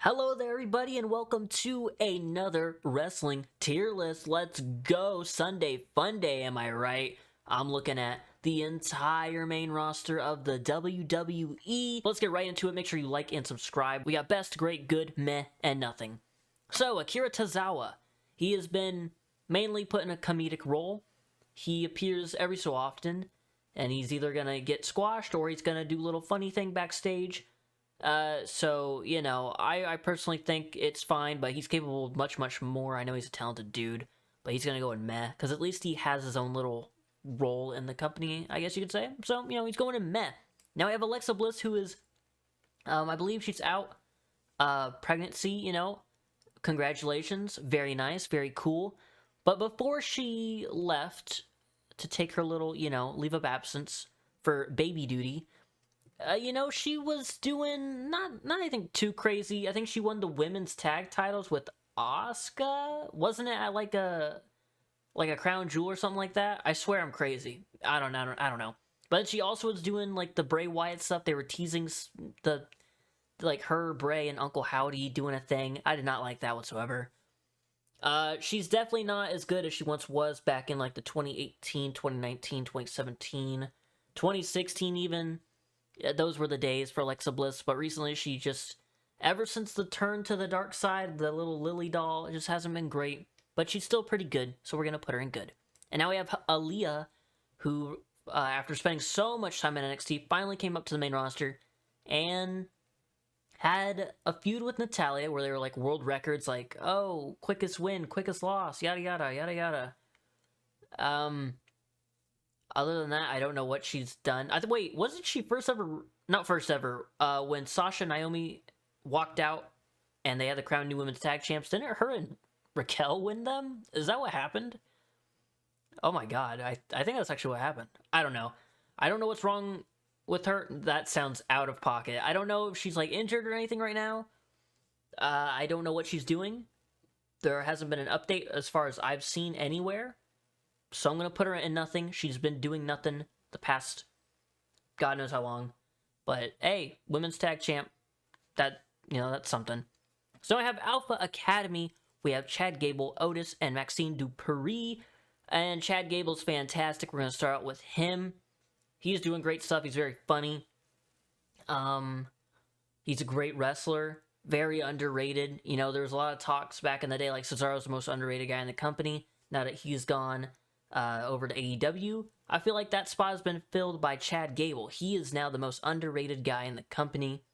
Hello there, everybody, and welcome to another wrestling tier list. Let's go. Sunday fun day, am I right? I'm looking at the entire main roster of the WWE. Let's get right into it. Make sure you like and subscribe. We got best, great, good, meh, and nothing. So, Akira Tozawa. He has been mainly put in a comedic role. He appears every so often, and he's either going to get squashed or he's going to do a little funny thing backstage. I personally think it's fine, but he's capable of much, much more. I know he's a talented dude, but he's gonna go in meh, because at least he has his own little role in the company, I guess you could say. So, he's going in meh. Now we have Alexa Bliss, who is, I believe she's out, pregnancy, congratulations, very nice, very cool. But before she left to take her little, leave of absence for baby duty, she was doing not anything too crazy. I think she won the women's tag titles with Asuka. Wasn't it at like a crown jewel or something like that? I swear I'm crazy. I don't know. But she also was doing like the Bray Wyatt stuff. They were teasing the her, Bray, and Uncle Howdy doing a thing. I did not like that whatsoever. She's definitely not as good as she once was back in like the 2018, 2019, 2017, 2016 even. Those were the days for Alexa Bliss, but recently she just, ever since the turn to the dark side, the little Lily doll, it just hasn't been great, but she's still pretty good, so we're going to put her in good. And now we have Aaliyah, who, after spending so much time in NXT, finally came up to the main roster and had a feud with Natalya where they were like world records, like, oh, quickest win, quickest loss, yada yada, yada yada. Other than that, I don't know what she's done. Wait, wasn't she first ever? Not first ever. When Sasha and Naomi walked out and they had the crown new women's tag champs, didn't her and Raquel win them? Is that what happened? Oh my god, I think that's actually what happened. I don't know. I don't know what's wrong with her. That sounds out of pocket. I don't know if she's like injured or anything right now. I don't know what she's doing. There hasn't been an update as far as I've seen anywhere. So I'm going to put her in nothing. She's been doing nothing the past God knows how long. But hey, women's tag champ, that's something. So I have Alpha Academy. We have Chad Gable, Otis, and Maxine Dupree. And Chad Gable's fantastic. We're going to start out with him. He's doing great stuff. He's very funny. He's a great wrestler. Very underrated. There was a lot of talks back in the day like Cesaro's the most underrated guy in the company. Now that he's gone over to AEW, I feel like that spot has been filled by Chad Gable. He is now the most underrated guy in the company.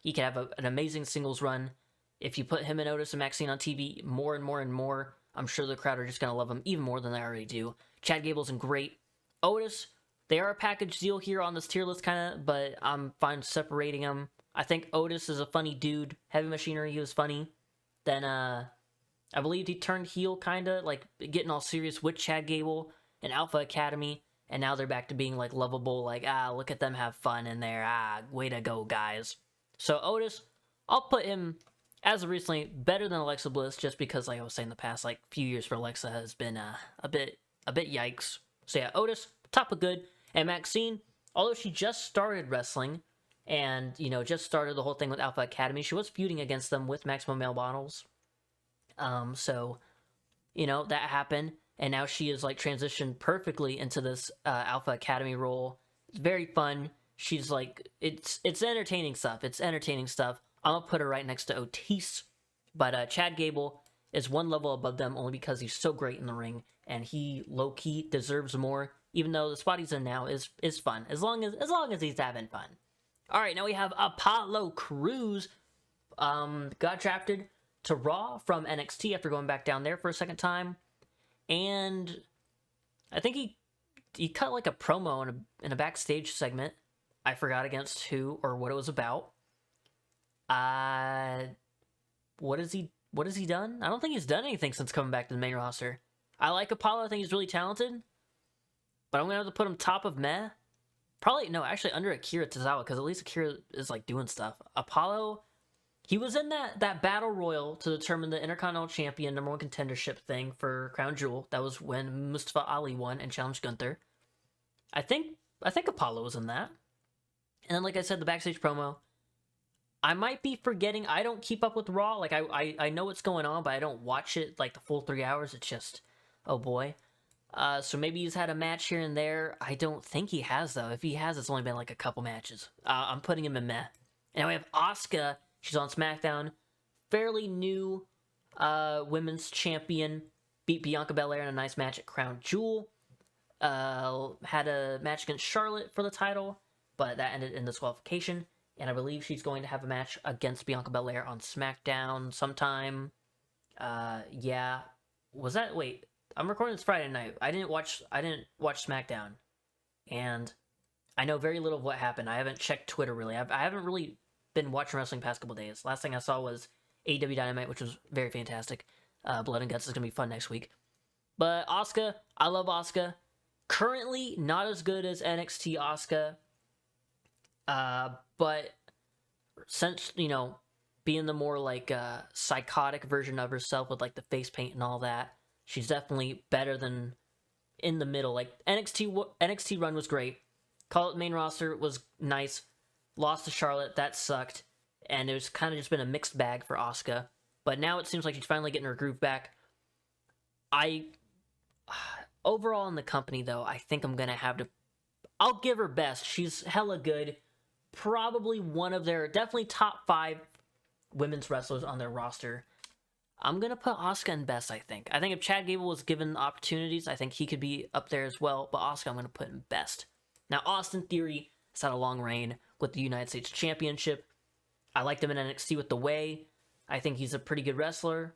He can have an amazing singles run. If you put him and Otis and Maxine on TV more and more and more, I'm sure the crowd are just going to love him even more than they already do. Chad Gable's great. Otis, they are a package deal here on this tier list kind of, but I'm fine separating them. I think Otis is a funny dude. Heavy Machinery, he was funny. Then, I believe he turned heel, kind of, like, getting all serious with Chad Gable and Alpha Academy, and now they're back to being, like, lovable, like, look at them have fun in there, way to go, guys. So, Otis, I'll put him, as of recently, better than Alexa Bliss, just because, like I was saying, the past, like, few years for Alexa has been, a bit yikes. So, yeah, Otis, top of good, and Maxine, although she just started wrestling, and, just started the whole thing with Alpha Academy, she was feuding against them with Maximum Male Models. That happened, and now she is like transitioned perfectly into this Alpha Academy role. It's very fun. She's like, it's entertaining stuff. I'm gonna put her right next to Otis, but Chad Gable is one level above them only because he's so great in the ring, and he low key deserves more. Even though the spot he's in now is fun, as long as he's having fun. All right, now we have Apollo Crews. Got drafted to Raw from NXT after going back down there for a second time, and I think he cut like a promo in a backstage segment. I forgot against who or what it was about. What has he done? I don't think he's done anything since coming back to the main roster. I like Apollo. I think he's really talented, but I'm gonna have to put him top of meh. Probably no, actually under Akira Tozawa, because at least Akira is like doing stuff. Apollo. He was in that battle royal to determine the Intercontinental Champion #1 contendership thing for Crown Jewel. That was when Mustafa Ali won and challenged Gunther. I think Apollo was in that. And then, like I said, the backstage promo. I might be forgetting. I don't keep up with Raw. Like, I know what's going on, but I don't watch it, like, the full 3 hours. It's just, oh boy. So maybe he's had a match here and there. I don't think he has, though. If he has, it's only been, like, a couple matches. I'm putting him in meh. And we have Asuka. She's on SmackDown. Fairly new women's champion. Beat Bianca Belair in a nice match at Crown Jewel. Had a match against Charlotte for the title, but that ended in disqualification. And I believe she's going to have a match against Bianca Belair on SmackDown sometime. Yeah. Was that... Wait. I'm recording this Friday night. I didn't watch SmackDown. And I know very little of what happened. I haven't checked Twitter, really. I haven't really been watching wrestling past couple days. Last thing I saw was AEW Dynamite, which was very fantastic. Blood and Guts is going to be fun next week. But Asuka, I love Asuka. Currently, not as good as NXT Asuka. But since, you know, being the more, like, psychotic version of herself with, like, the face paint and all that, she's definitely better than in the middle. Like, NXT run was great. Call It main roster was nice. Lost to Charlotte, that sucked. And it was kind of just been a mixed bag for Asuka. But now it seems like she's finally getting her groove back. Overall in the company, though, I think I'm going to have to... I'll give her best. She's hella good. Probably one of their... Definitely top 5 women's wrestlers on their roster. I'm going to put Asuka in best, I think. I think if Chad Gable was given opportunities, I think he could be up there as well. But Asuka, I'm going to put in best. Now, Austin Theory has had a long reign with the United States Championship. I liked him in NXT with The Way. I think he's a pretty good wrestler.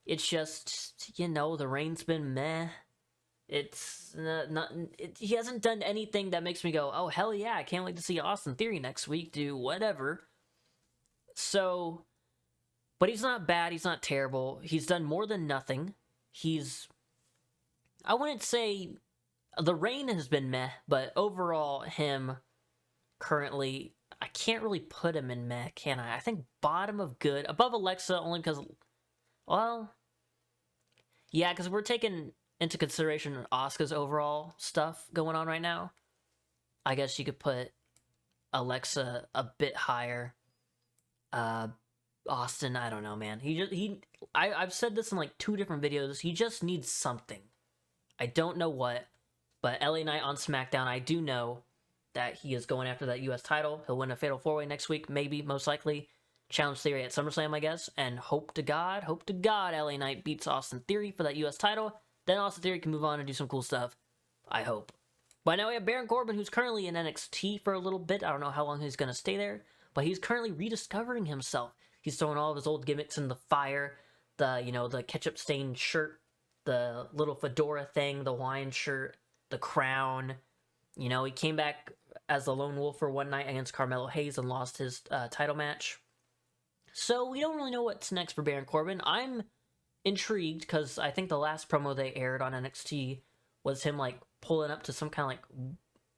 It's just, you know, the reign's been meh. It's he hasn't done anything that makes me go, oh, hell yeah, I can't wait to see Austin Theory next week do whatever. So... But he's not bad, he's not terrible. He's done more than nothing. I wouldn't say... The reign has been meh, but overall, him currently... I can't really put him in meh, can I? I think bottom of good. Above Alexa, only because... Well... Yeah, because we're taking into consideration Asuka's overall stuff going on right now. I guess you could put Alexa a bit higher. Austin, I don't know, man. I've said this in like 2 different videos. He just needs something. I don't know what, but LA Knight on SmackDown, I do know that he is going after that US title. He'll win a Fatal 4-Way next week, maybe, most likely. Challenge Theory at SummerSlam, I guess. And hope to God, LA Knight beats Austin Theory for that US title. Then Austin Theory can move on and do some cool stuff. I hope. But now we have Baron Corbin, who's currently in NXT for a little bit. I don't know how long he's going to stay there. But he's currently rediscovering himself. He's throwing all of his old gimmicks in the fire. The ketchup-stained shirt. The little fedora thing. The Hawaiian shirt. The crown. You know, he came back as the Lone Wolf for one night against Carmelo Hayes and lost his title match. So we don't really know what's next for Baron Corbin. I'm intrigued because I think the last promo they aired on NXT was him like pulling up to some kind of like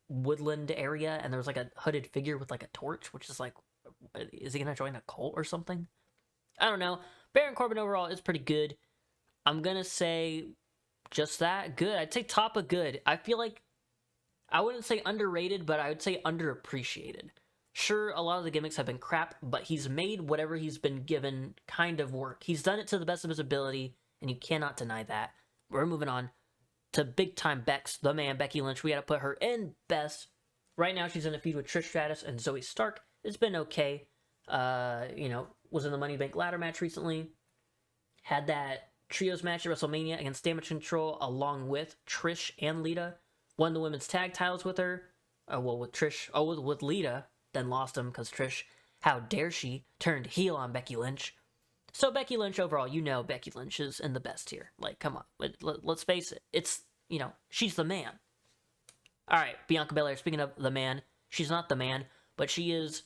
woodland area and there was like a hooded figure with like a torch, which is like, is he gonna join a cult or something? I don't know. Baron Corbin overall is pretty good. I'm gonna say just that, good. I'd say top of good. I feel like I wouldn't say underrated, but I would say underappreciated. Sure, a lot of the gimmicks have been crap, but he's made whatever he's been given kind of work. He's done it to the best of his ability, and you cannot deny that. We're moving on to big-time Bex, the man, Becky Lynch. We had to put her in best. Right now, she's in a feud with Trish Stratus and Zoe Stark. It's been okay. Was in the Money Bank ladder match recently. Had that trios match at WrestleMania against Damage Control, along with Trish and Lita. Won the women's tag titles with her. With Trish. With Lita. Then lost them because Trish, how dare she, turned heel on Becky Lynch. So Becky Lynch overall, you know Becky Lynch is in the best tier. Like, come on. Let's face it. It's, she's the man. Alright, Bianca Belair, speaking of the man, she's not the man, but she is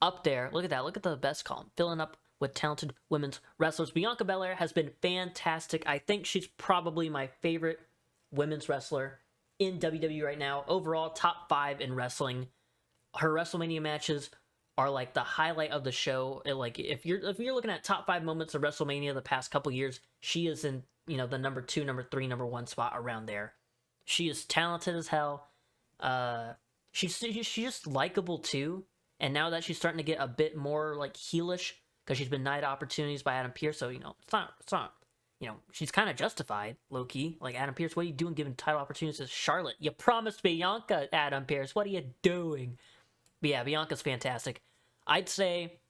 up there. Look at that. Look at the best column. Filling up with talented women's wrestlers. Bianca Belair has been fantastic. I think she's probably my favorite women's wrestler in WWE right now. Overall, top 5 in wrestling. Her WrestleMania matches are like the highlight of the show. If you're looking at top 5 moments of WrestleMania the past couple years, she is in the number 2, number 3, number 1 spot around there. She is talented as hell. She's just likable too, And now that she's starting to get a bit more like heelish because she's been denied opportunities by Adam Pearce, so it's not. She's kind of justified, low key. Like, Adam Pearce, what are you doing giving title opportunities to Charlotte? You promised Bianca, Adam Pearce. What are you doing? But yeah, Bianca's fantastic. I'd say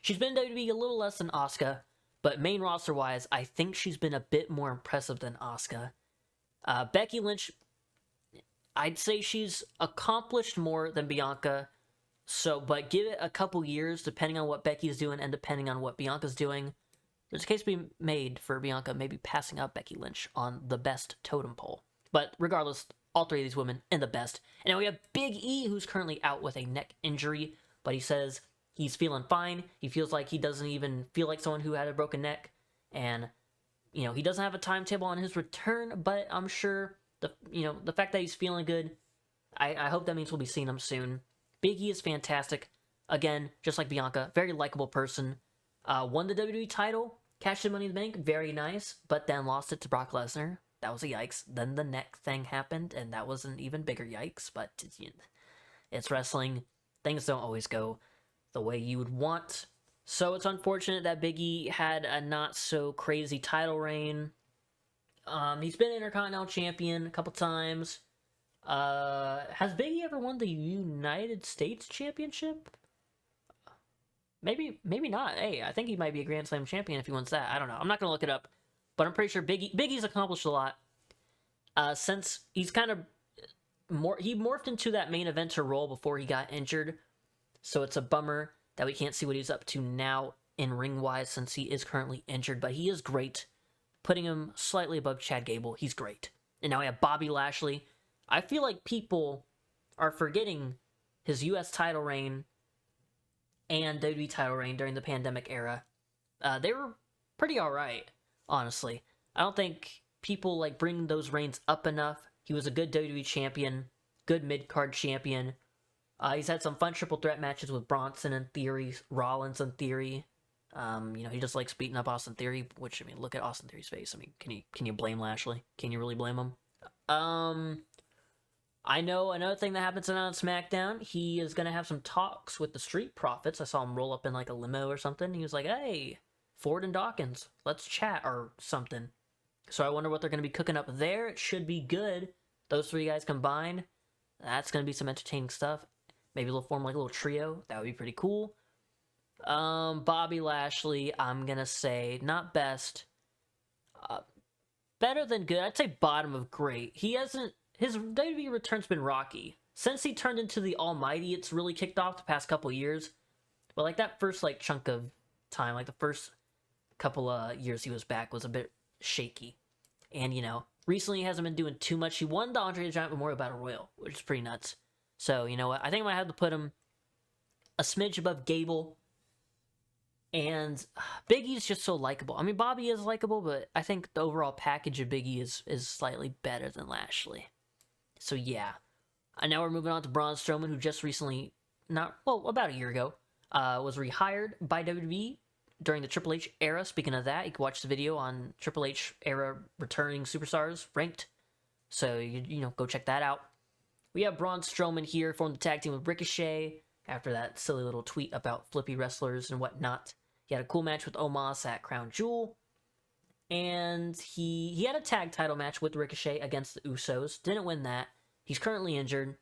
she's been in WWE a little less than Asuka, but main roster wise, I think she's been a bit more impressive than Asuka. Becky Lynch, I'd say she's accomplished more than Bianca. But give it a couple years, depending on what Becky's doing and depending on what Bianca's doing. There's a case to be made for Bianca maybe passing out Becky Lynch on the best totem pole. But regardless, all three of these women in the best. And now we have Big E, who's currently out with a neck injury, but he says he's feeling fine. He feels like he doesn't even feel like someone who had a broken neck. And, he doesn't have a timetable on his return, but I'm sure the fact that he's feeling good, I hope that means we'll be seeing him soon. Big E is fantastic. Again, just like Bianca, very likable person. Won the WWE title, cashed in Money in the Bank, very nice, but then lost it to Brock Lesnar. That was a yikes. Then the neck thing happened, and that was an even bigger yikes, but it's wrestling. Things don't always go the way you would want. So it's unfortunate that Big E had a not-so-crazy title reign. He's been Intercontinental Champion a couple times. Has Big E ever won the United States Championship? Maybe not. Hey, I think he might be a Grand Slam champion if he wins that. I don't know. I'm not going to look it up. But I'm pretty sure Big E's accomplished a lot. Since he's kind of he morphed into that main eventer role before he got injured. So it's a bummer that we can't see what he's up to now in ring-wise since he is currently injured. But he is great. Putting him slightly above Chad Gable, he's great. And now we have Bobby Lashley. I feel like people are forgetting his U.S. title reign and WWE title reign during the pandemic era. They were pretty alright, honestly. I don't think people bring those reigns up enough. He was a good WWE champion, good mid-card champion. He's had some fun triple threat matches with Bronson in theory, Rollins in theory. He just likes beating up Austin Theory, which, look at Austin Theory's face. Can you blame Lashley? Can you really blame him? I know another thing that happens tonight on SmackDown, he is going to have some talks with the Street Profits. I saw him roll up in a limo or something. He was like, hey, Ford and Dawkins, let's chat or something. So I wonder what they're going to be cooking up there. It should be good. Those three guys combined, that's going to be some entertaining stuff. Maybe they'll form a little trio. That would be pretty cool. Bobby Lashley, I'm going to say not best. Better than good. I'd say bottom of great. His WWE return's been rocky. Since he turned into the Almighty, it's really kicked off the past couple years. But that first chunk of time, the first couple of years he was back was a bit shaky. And recently he hasn't been doing too much. He won the Andre the Giant Memorial Battle Royal, which is pretty nuts. So you know what? I think I might have to put him a smidge above Gable. And Big E's just so likable. Bobby is likable, but I think the overall package of Big E is slightly better than Lashley. So yeah. And now we're moving on to Braun Strowman, who just recently, about a year ago, was rehired by WWE during the Triple H era. Speaking of that, you can watch the video on Triple H era returning superstars ranked. So, go check that out. We have Braun Strowman here formed the tag team with Ricochet after that silly little tweet about flippy wrestlers and whatnot. He had a cool match with Omos at Crown Jewel. And he had a tag title match with Ricochet against the Usos. Didn't win that. He's currently injured.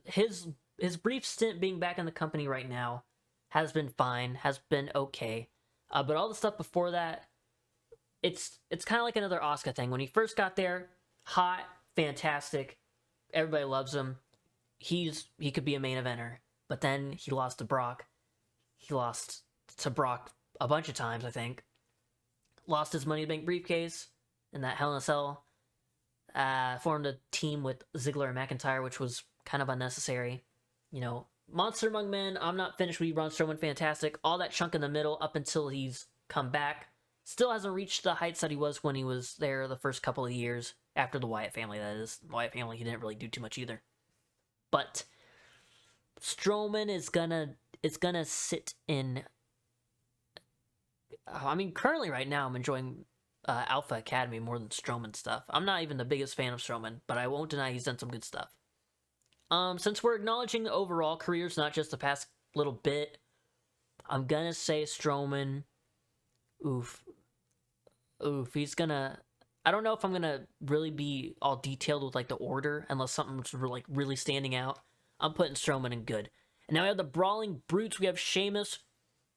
His brief stint being back in the company right now has been fine, has been okay. But all the stuff before that, it's kind of like another Asuka thing. When he first got there, hot, fantastic, everybody loves him. He could be a main eventer. But then he lost to Brock. He lost to Brock a bunch of times, I think. Lost his Money in the Bank briefcase in that Hell in a Cell. Formed a team with Ziggler and McIntyre, which was kind of unnecessary. Monster Among Men, I'm not finished with you, Braun Strowman, fantastic. All that chunk in the middle up until he's come back. Still hasn't reached the heights that he was when he was there the first couple of years. After the Wyatt family, that is. The Wyatt family, he didn't really do too much either. But Strowman is gonna sit in... currently right now I'm enjoying Alpha Academy more than Strowman stuff. I'm not even the biggest fan of Strowman, but I won't deny he's done some good stuff. Since we're acknowledging the overall careers, not just the past little bit, I'm gonna say Strowman. Oof. He's gonna... I don't know if I'm gonna really be all detailed with, like, the order, unless something's, like, really standing out. I'm putting Strowman in good. And now we have the Brawling Brutes. We have Sheamus.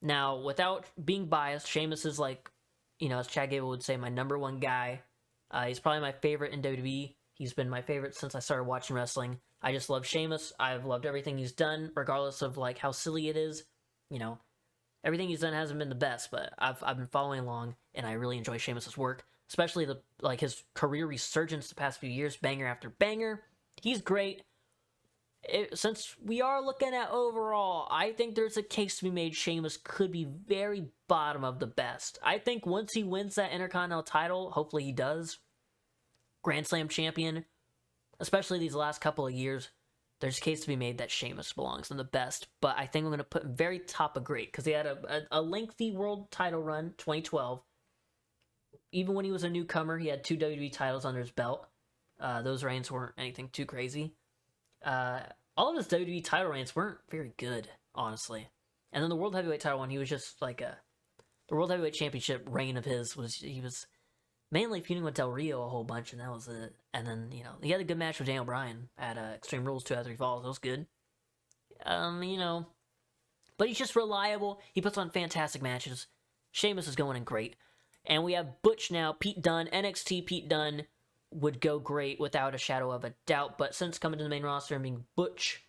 Now, without being biased, Sheamus is, like, you know, as Chad Gable would say, my #1 guy. He's probably my favorite in WWE. He's been my favorite since I started watching wrestling. I just love Sheamus. I've loved everything he's done, regardless of, like, how silly it is. You know, everything he's done hasn't been the best, but I've been following along, and I really enjoy Sheamus's work, especially his career resurgence the past few years, banger after banger. He's great. Since we are looking at overall, I think there's a case to be made Sheamus could be very bottom of the best. I think once he wins that Intercontinental title, hopefully he does, Grand Slam champion, especially these last couple of years, there's a case to be made that Sheamus belongs in the best. But I think I'm going to put him very top of great, because he had a lengthy world title run, 2012. Even when he was a newcomer, he had 2 WWE titles under his belt. Those reigns weren't anything too crazy. All of his WWE title reigns weren't very good, honestly. And then the World Heavyweight title one, he was just like the World Heavyweight Championship reign of his he was mainly feuding with Del Rio a whole bunch, and that was it. And then, you know, he had a good match with Daniel Bryan at Extreme Rules 2 out of 3 Falls. That was good. You know, but he's just reliable. He puts on fantastic matches. Sheamus is going in great. And we have Butch now, Pete Dunne, NXT Pete Dunne. Would go great without a shadow of a doubt, but since coming to the main roster and being Butch,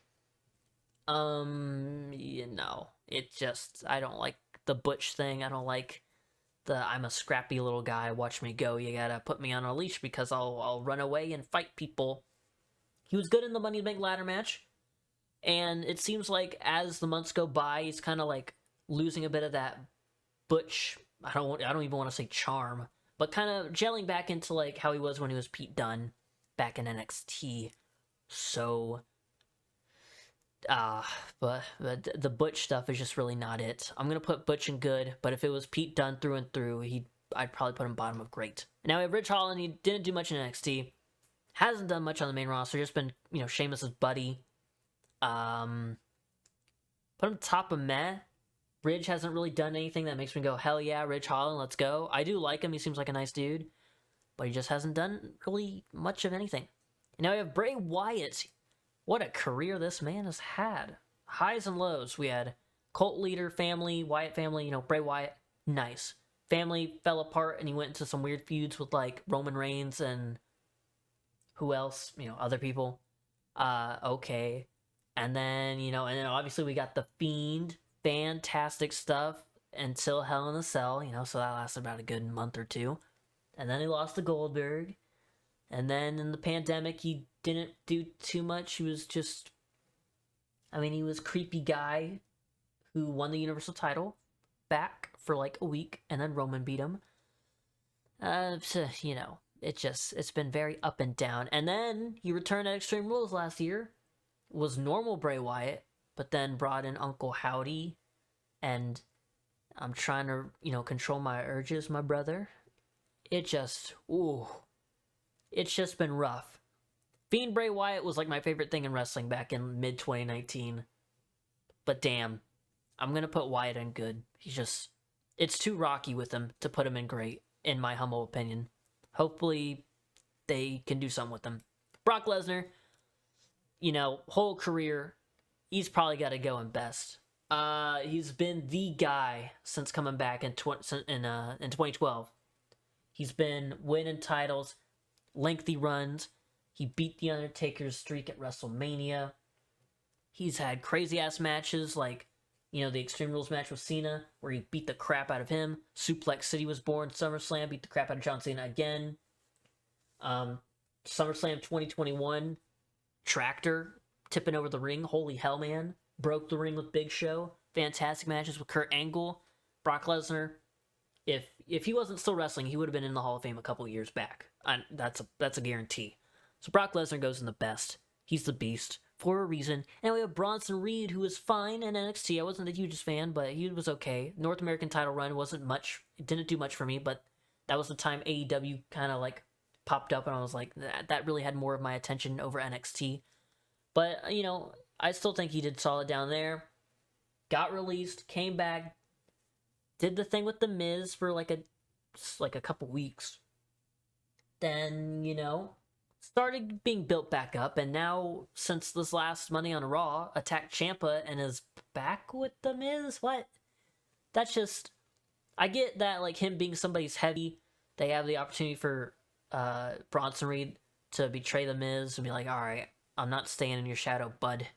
you know, it just, I don't like the Butch thing. I don't like I'm a scrappy little guy, watch me go, you gotta put me on a leash because I'll run away and fight people. He was good in the Money in the Bank ladder match, and it seems like as the months go by, he's kind of like losing a bit of that Butch, I don't even want to say charm, but kind of gelling back into like how he was when he was Pete Dunne back in NXT. So, but the Butch stuff is just really not it. I'm gonna put Butch in good, but if it was Pete Dunne through and through, I'd probably put him bottom of great. And now we have Ridge Holland. He didn't do much in NXT, hasn't done much on the main roster. Just been, you know, Sheamus's buddy. Put him top of meh. Ridge hasn't really done anything that makes me go, hell yeah, Ridge Holland, let's go. I do like him. He seems like a nice dude. But he just hasn't done really much of anything. And now we have Bray Wyatt. What a career this man has had. Highs and lows. We had cult leader, family, Wyatt family, you know, Bray Wyatt, nice. Family fell apart and he went into some weird feuds with, like, Roman Reigns and who else? You know, other people. Okay. And then, you know, and then obviously we got The Fiend. Fantastic stuff until Hell in a Cell, you know, so that lasted about a good month or two. And then he lost to Goldberg. And then in the pandemic, he didn't do too much. He was just, I mean, he was creepy guy who won the Universal title back for like a week, and then Roman beat him. So, you know, it's been very up and down. And then he returned at Extreme Rules last year, was normal Bray Wyatt, but then brought in Uncle Howdy, and I'm trying to, you know, control my urges, my brother. It's just been rough. Fiend Bray Wyatt was like my favorite thing in wrestling back in mid-2019. But damn, I'm going to put Wyatt in good. It's too rocky with him to put him in great, in my humble opinion. Hopefully, they can do something with him. Brock Lesnar, you know, whole career, he's probably got to go in best. He's been the guy since coming back in 2012. He's been winning titles, lengthy runs. He beat The Undertaker's streak at WrestleMania. He's had crazy-ass matches like, you know, the Extreme Rules match with Cena, where he beat the crap out of him. Suplex City was born. SummerSlam, beat the crap out of John Cena again. SummerSlam 2021, Tractor, tipping over the ring. Holy hell, man. Broke the ring with Big Show. Fantastic matches with Kurt Angle. Brock Lesnar. If he wasn't still wrestling, he would have been in the Hall of Fame a couple of years back. That's a guarantee. So Brock Lesnar goes in the best. He's the beast for a reason. And we have Bronson Reed, who was fine in NXT. I wasn't the hugest fan, but he was okay. North American title run wasn't much. It didn't do much for me, but that was the time AEW kind of like popped up, and I was like, that really had more of my attention over NXT. But, I still think he did solid down there. Got released, came back, did the thing with The Miz for like a couple weeks. Then, started being built back up, and now, since this last Monday on Raw, attacked Ciampa and is back with The Miz? What? That's just... I get that, like, him being somebody's heavy, they have the opportunity for Bronson Reed to betray The Miz and be like, alright, I'm not staying in your shadow, bud.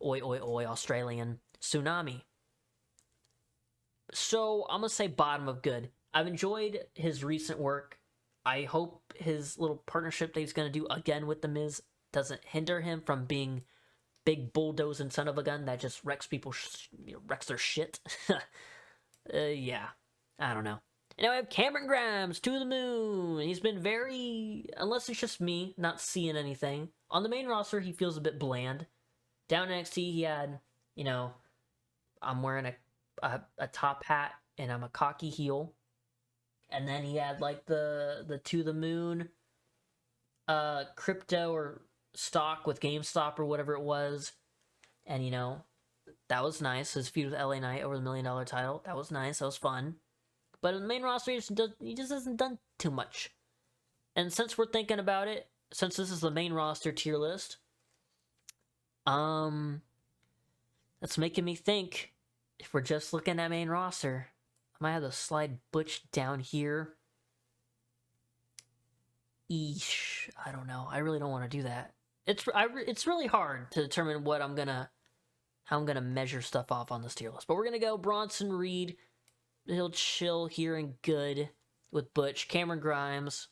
Oi, oi, oi, Australian tsunami. So, I'm gonna say bottom of good. I've enjoyed his recent work. I hope his little partnership that he's gonna do again with The Miz doesn't hinder him from being big bulldozing son of a gun that just wrecks people, wrecks their shit. Yeah, I don't know. And now I have Cameron Grimes to the moon. He's been very, unless it's just me not seeing anything. On the main roster, he feels a bit bland. Down in NXT, he had, I'm wearing a top hat and I'm a cocky heel. And then he had like the to the moon crypto or stock with GameStop or whatever it was. And that was nice. His feud with LA Knight over the $1 million title. That was nice. That was fun. But in the main roster, he just hasn't done too much. And since we're thinking about it, since this is the main roster tier list, that's making me think, if we're just looking at main roster, I might have to slide Butch down here. Eesh, I don't know. I really don't want to do that. It's really hard to determine how I'm gonna measure stuff off on this tier list. But we're gonna go Bronson Reed. He'll chill here and good with Butch. Cameron Grimes.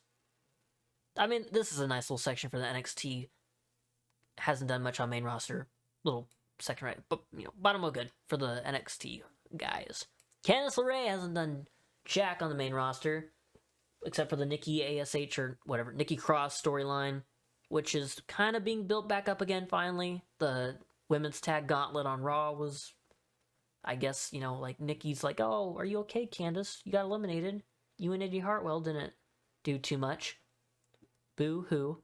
I mean, this is a nice little section for the NXT. Hasn't done much on main roster. Little second right. But, bottom of good for the NXT guys. Candice LeRae hasn't done jack on the main roster. Except for the Nikki ASH or whatever, Nikki Cross storyline. Which is kind of being built back up again finally. The women's tag gauntlet on Raw was... I guess, like, Nikki's like, oh, are you okay, Candice? You got eliminated. You and Eddie Hartwell didn't do too much. Boo-hoo.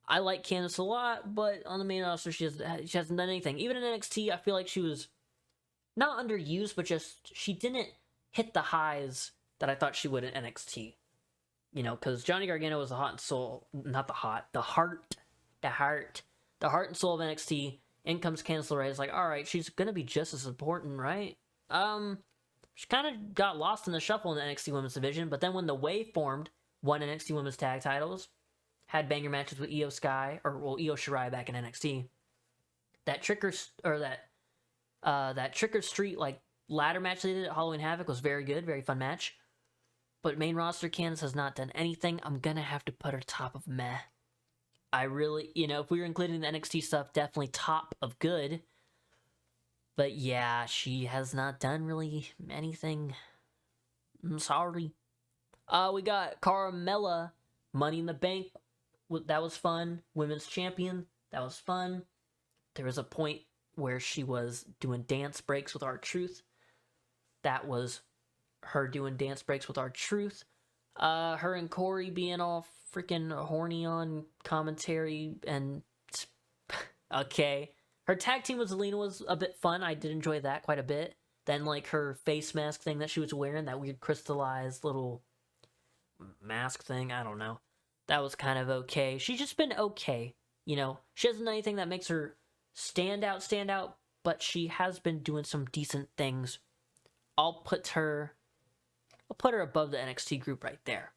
I like Candice a lot, but on the main roster, she hasn't done anything. Even in NXT, I feel like she was not underused, but just, she didn't hit the highs that I thought she would in NXT. Because Johnny Gargano was the heart and soul, not the heart and soul of NXT. In comes Candice LeRae. It's like, alright, she's gonna be just as important, right? She kind of got lost in the shuffle in the NXT Women's Division, but then when the Way formed, won NXT Women's Tag titles, had banger matches with Io Shirai back in NXT. That Tricker Street, like, ladder match they did at Halloween Havoc was very good, very fun match. But main roster Candice has not done anything. I'm gonna have to put her top of meh. I really, if we were including the NXT stuff, definitely top of good. But yeah, she has not done really anything. I'm sorry. We got Carmella, Money in the Bank. That was fun. Women's champion. That was fun. There was a point where she was doing dance breaks with R-Truth. That was her doing dance breaks with R-Truth. Her and Corey being all freaking horny on commentary and... okay. Her tag team with Zelina was a bit fun. I did enjoy that quite a bit. Then, like, her face mask thing that she was wearing, that weird crystallized little mask thing, I don't know. That was kind of okay. She's just been okay, She hasn't done anything that makes her stand out, but she has been doing some decent things. I'll put her above the NXT group right there.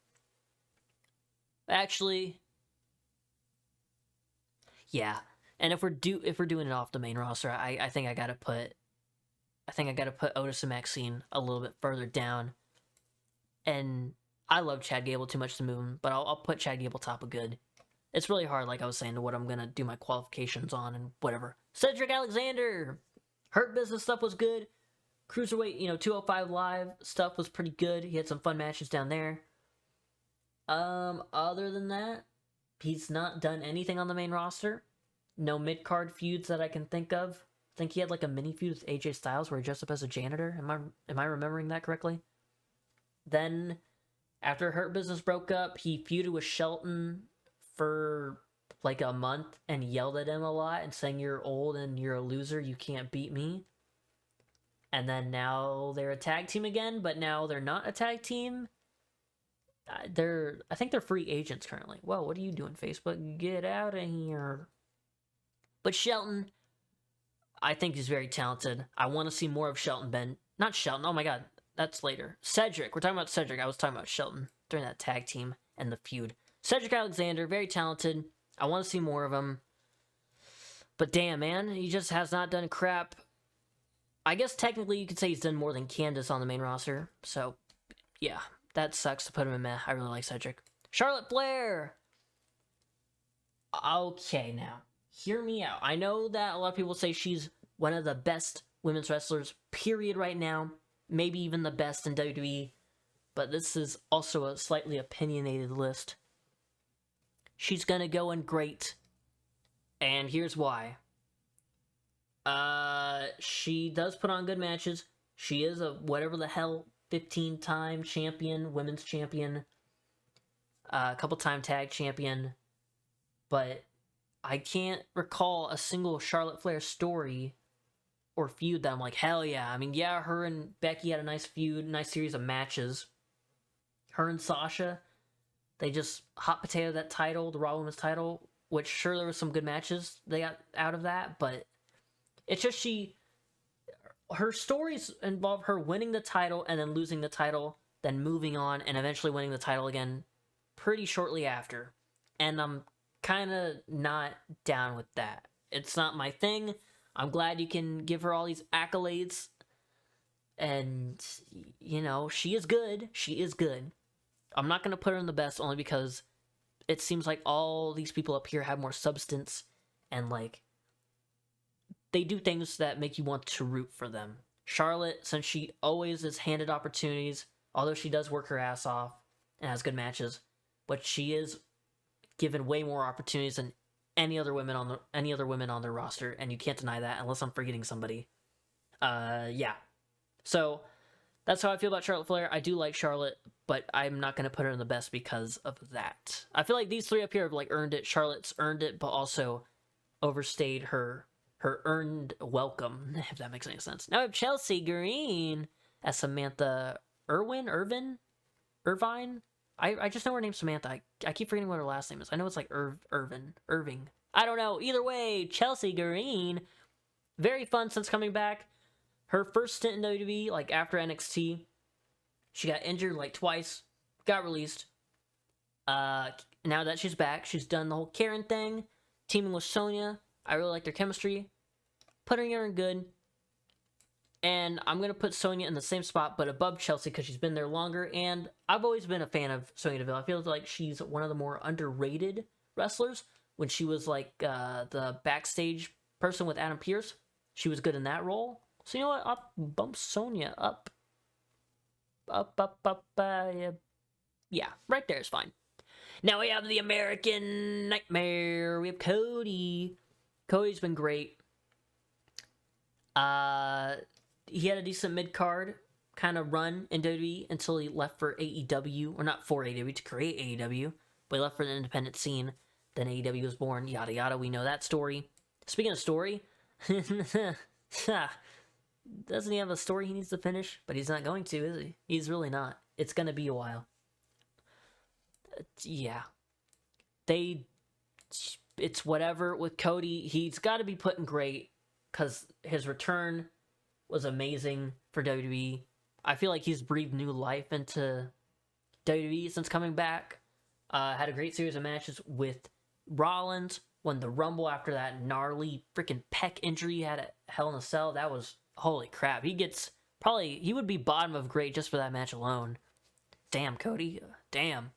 Actually, yeah. And if we're doing it off the main roster, I think I gotta put Otis and Maxine a little bit further down. And I love Chad Gable too much to move him, but I'll put Chad Gable top of good. It's really hard, like I was saying, to what I'm gonna do my qualifications on and whatever. Cedric Alexander, Hurt Business stuff was good. Cruiserweight, 205 Live stuff was pretty good. He had some fun matches down there. Other than that, he's not done anything on the main roster. No mid-card feuds that I can think of. I think he had like a mini feud with AJ Styles where he dressed up as a janitor. Am I remembering that correctly? Then, after Hurt Business broke up, he feuded with Shelton for like a month and yelled at him a lot and saying you're old and you're a loser, you can't beat me. And then now they're a tag team again, but now they're not a tag team. I think they're free agents currently. Whoa, what are you doing, Facebook? Get out of here. But Shelton, I think he's very talented. I want to see more of Shelton. Not Shelton, oh my god, that's later. Cedric, we're talking about Cedric. I was talking about Shelton during that tag team and the feud. Cedric Alexander, very talented. I want to see more of him. But damn, man, he just has not done crap. I guess technically you could say he's done more than Candace on the main roster. So, yeah, that sucks to put him in meh. I really like Cedric. Charlotte Flair! Okay, now, hear me out. I know that a lot of people say she's one of the best women's wrestlers, period, right now. Maybe even the best in WWE. But this is also a slightly opinionated list. She's gonna go in great. And here's why. She does put on good matches. She is a whatever the hell 15-time champion, women's champion, a couple-time tag champion. But I can't recall a single Charlotte Flair story or feud that I'm like, hell yeah. I mean, yeah, her and Becky had a nice feud, nice series of matches. Her and Sasha, they just hot potato that title, the Raw Women's title, which sure there was some good matches they got out of that, but it's just her stories involve her winning the title and then losing the title, then moving on and eventually winning the title again pretty shortly after. And I'm kind of not down with that. It's not my thing. I'm glad you can give her all these accolades. And, you know, she is good. She is good. I'm not going to put her in the best only because it seems like all these people up here have more substance and, like, they do things that make you want to root for them. Charlotte, since she always is handed opportunities, although she does work her ass off and has good matches, but she is given way more opportunities than any other women on their roster, and you can't deny that unless I'm forgetting somebody. Yeah. So that's how I feel about Charlotte Flair. I do like Charlotte, but I'm not going to put her in the best because of that. I feel like these three up here have like earned it. Charlotte's earned it, but also overstayed her earned welcome, if that makes any sense. Now we have Chelsea Green as Samantha Irvine? I just know her name's Samantha. I keep forgetting what her last name is. I know it's like Irving. I don't know. Either way, Chelsea Green, very fun since coming back. Her first stint in WWE, like after NXT, she got injured like twice, got released. Now that she's back, she's done the whole Karen thing, teaming with Sonya. I really like their chemistry. Putting her in good. And I'm going to put Sonya in the same spot, but above Chelsea because she's been there longer. And I've always been a fan of Sonya Deville. I feel like she's one of the more underrated wrestlers. When she was like the backstage person with Adam Pearce, she was good in that role. So you know what? I'll bump Sonya up. Yeah, right there is fine. Now we have the American Nightmare. We have Cody. Cody's been great. He had a decent mid-card kind of run in WWE until he left for AEW. Or not for AEW, to create AEW. But he left for the independent scene. Then AEW was born, yada yada. We know that story. Speaking of story, doesn't he have a story he needs to finish? But he's not going to, is he? He's really not. It's going to be a while. Yeah. It's whatever with Cody. He's got to be put in great because his return was amazing for WWE. I feel like he's breathed new life into WWE since coming back. Had a great series of matches with Rollins. Won the Rumble after that gnarly freaking pec injury he had at Hell in a Cell. That was, holy crap. He would be bottom of great just for that match alone. Damn, Cody. Damn.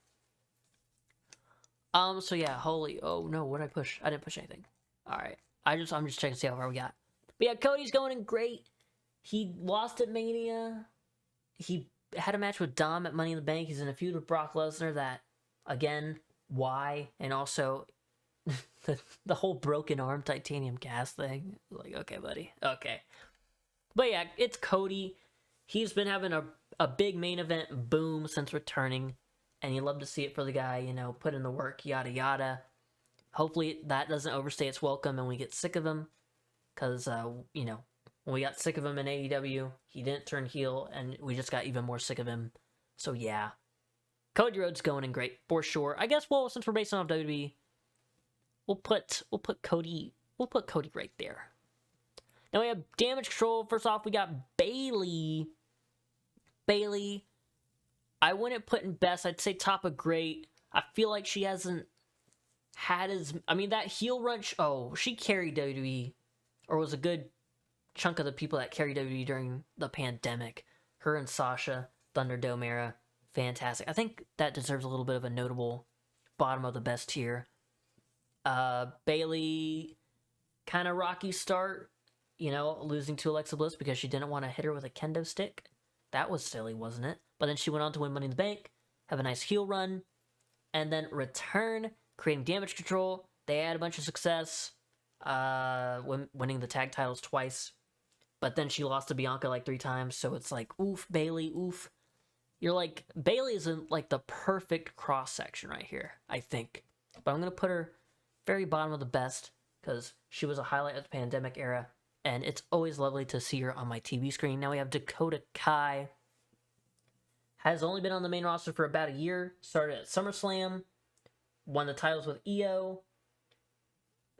So yeah, oh no, what did I push? I didn't push anything. Alright. I'm just checking to see how far we got. But yeah, Cody's going in great. He lost at Mania. He had a match with Dom at Money in the Bank. He's in a feud with Brock Lesnar that, again, why? And also, the whole broken arm titanium cast thing. Like, okay, buddy. Okay. But yeah, it's Cody. He's been having a big main event boom since returning. And you love to see it for the guy, put in the work, yada yada. Hopefully that doesn't overstay its welcome and we get sick of him. Because, you know, when we got sick of him in AEW, he didn't turn heel, and we just got even more sick of him. So, yeah. Cody Rhodes going in great, for sure. I guess, well, since we're based on WWE, we'll put Cody right there. Now we have Damage Control. First off, we got Bayley. Bayley, I wouldn't put in best. I'd say top of great. I feel like she hasn't had that heel run. She carried WWE, or was a good chunk of the people that carried WWE during the pandemic. Her and Sasha, Thunderdome era, fantastic. I think that deserves a little bit of a notable bottom of the best tier. Bayley, kind of rocky start, losing to Alexa Bliss because she didn't want to hit her with a kendo stick. That was silly, wasn't it? But then she went on to win Money in the Bank, have a nice heel run, and then return, creating Damage Control. They had a bunch of success, winning the tag titles twice. But then she lost to Bianca like 3 times, so it's like, oof, Bayley, oof. You're like, Bayley is in like the perfect cross-section right here, I think. But I'm going to put her very bottom of the best, because she was a highlight of the pandemic era, and it's always lovely to see her on my TV screen. Now we have Dakota Kai. Has only been on the main roster for about a year. Started at SummerSlam. Won the titles with Io.